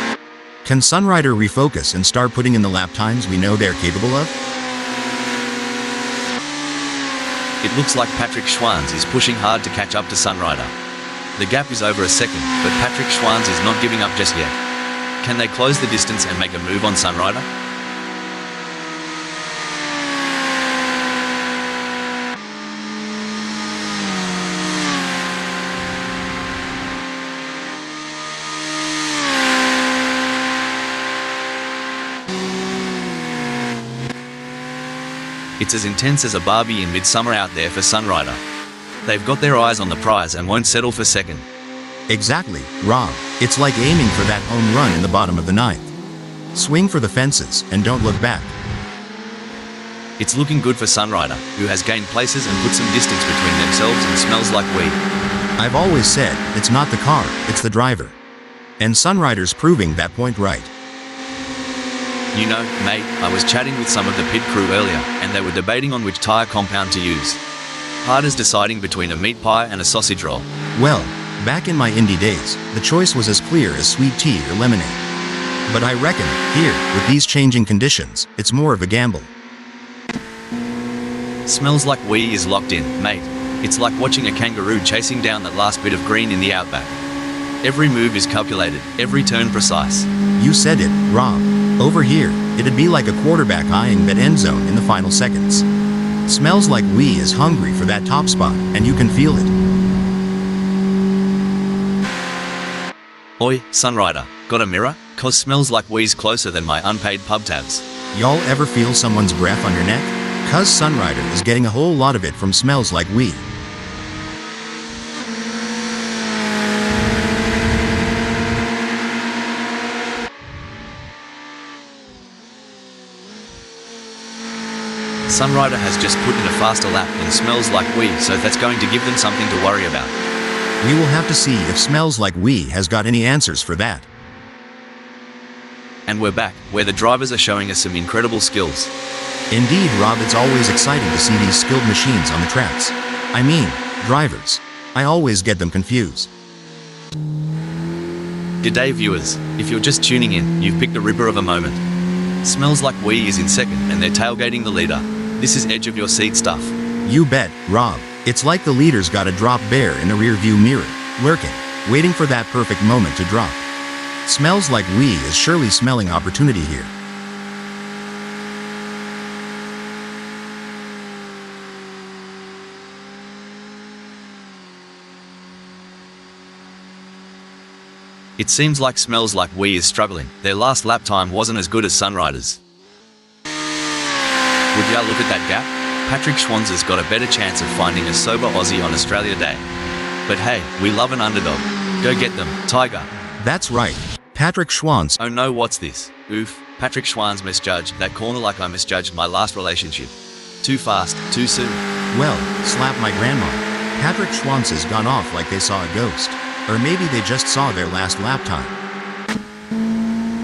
Can Sunrider refocus and start putting in the lap times we know they're capable of? It looks like Patrick Schwanz is pushing hard to catch up to Sunrider. The gap is over a second, but Patrick Schwanz is not giving up just yet. Can they close the distance and make a move on Sunrider? It's as intense as a Barbie in midsummer out there for Sunrider. They've got their eyes on the prize and won't settle for second. Exactly, Rob. It's like aiming for that home run in the bottom of the ninth. Swing for the fences and don't look back. It's looking good for Sunrider, who has gained places and put some distance between themselves and Smells Like We. I've always said, it's not the car, it's the driver. And Sunrider's proving that point right. You know, mate, I was chatting with some of the pit crew earlier, and they were debating on which tyre compound to use. Hard as deciding between a meat pie and a sausage roll. Well, back in my indie days, the choice was as clear as sweet tea or lemonade. But I reckon, here, with these changing conditions, it's more of a gamble. Smells Like We is locked in, mate. It's like watching a kangaroo chasing down that last bit of green in the outback. Every move is calculated, every turn precise. You said it, Rob. Over here, it'd be like a quarterback eyeing that end zone in the final seconds. Smells Like We is hungry for that top spot, and you can feel it. Oi, Sunrider, got a mirror? 'Cause Smells Like We's closer than my unpaid pub tabs. Y'all ever feel someone's breath on your neck? 'Cause Sunrider is getting a whole lot of it from Smells Like We. Sunrider has just put in a faster lap than Smells Like We, so that's going to give them something to worry about. We will have to see if Smells Like We has got any answers for that. And we're back, where the drivers are showing us some incredible skills. Indeed, Rob, it's always exciting to see these skilled machines on the tracks. I mean, drivers. I always get them confused. G'day viewers, if you're just tuning in, you've picked a ripper of a moment. Smells Like We is in second and they're tailgating the leader. This is edge of your seat stuff. You bet, Rob. It's like the leader's got a drop bear in the rearview mirror, lurking, waiting for that perfect moment to drop. Smells Like We is surely smelling opportunity here. It seems like Smells Like We is struggling. Their last lap time wasn't as good as Sunrider's. Would ya look at that gap? Patrick Schwanzer's got a better chance of finding a sober Aussie on Australia Day. But hey, we love an underdog. Go get them, Tiger. That's right. Patrick Schwanz. Oh no, what's this? Oof, Patrick Schwanz misjudged that corner like I misjudged my last relationship. Too fast, too soon. Well, slap my grandma. Patrick Schwanz has gone off like they saw a ghost. Or maybe they just saw their last lap time.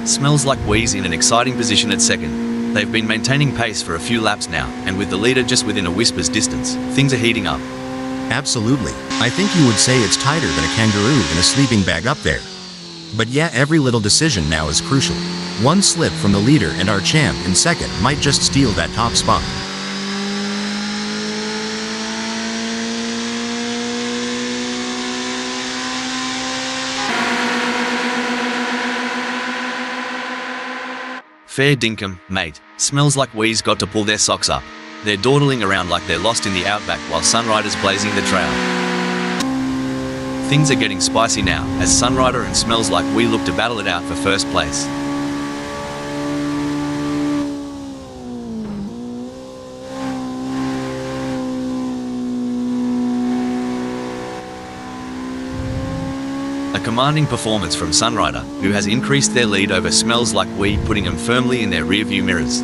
Smells Like We's in an exciting position at second. They've been maintaining pace for a few laps now, and with the leader just within a whisper's distance, things are heating up. Absolutely. I think you would say it's tighter than a kangaroo in a sleeping bag up there. But yeah, every little decision now is crucial. One slip from the leader and our champ in second might just steal that top spot. Fair dinkum, mate. Smells Like We's got to pull their socks up. They're dawdling around like they're lost in the outback while Sunrider's blazing the trail. Things are getting spicy now, as Sunrider and Smells Like We look to battle it out for first place. A commanding performance from Sunrider, who has increased their lead over Smells Like We, putting them firmly in their rearview mirrors.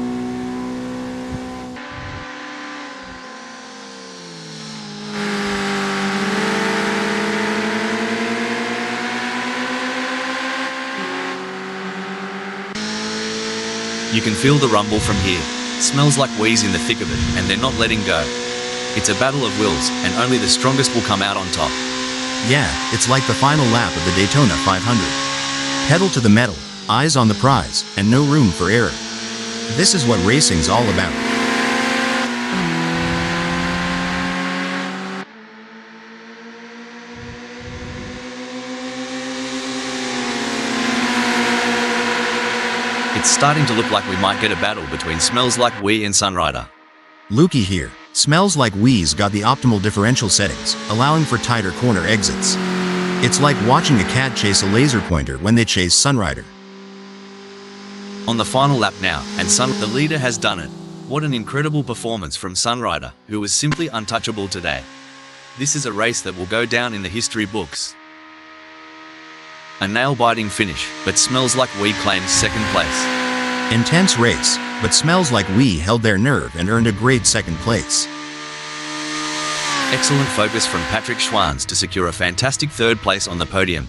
You can feel the rumble from here. Smells Like We's in the thick of it, and they're not letting go. It's a battle of wills, and only the strongest will come out on top. Yeah, it's like the final lap of the Daytona 500. Pedal to the metal, eyes on the prize, and no room for error. This is what racing's all about. It's starting to look like we might get a battle between Smells Like We and Sunrider. Lukey here. Smells Like We's got the optimal differential settings, allowing for tighter corner exits. It's like watching a cat chase a laser pointer when they chase Sunrider. On the final lap now, and the leader has done it. What an incredible performance from Sunrider, who was simply untouchable today. This is a race that will go down in the history books. A nail-biting finish, but Smells Like We claims second place. Intense race, but Smells Like We held their nerve and earned a great second place. Excellent focus from Patrick Schwanz to secure a fantastic third place on the podium.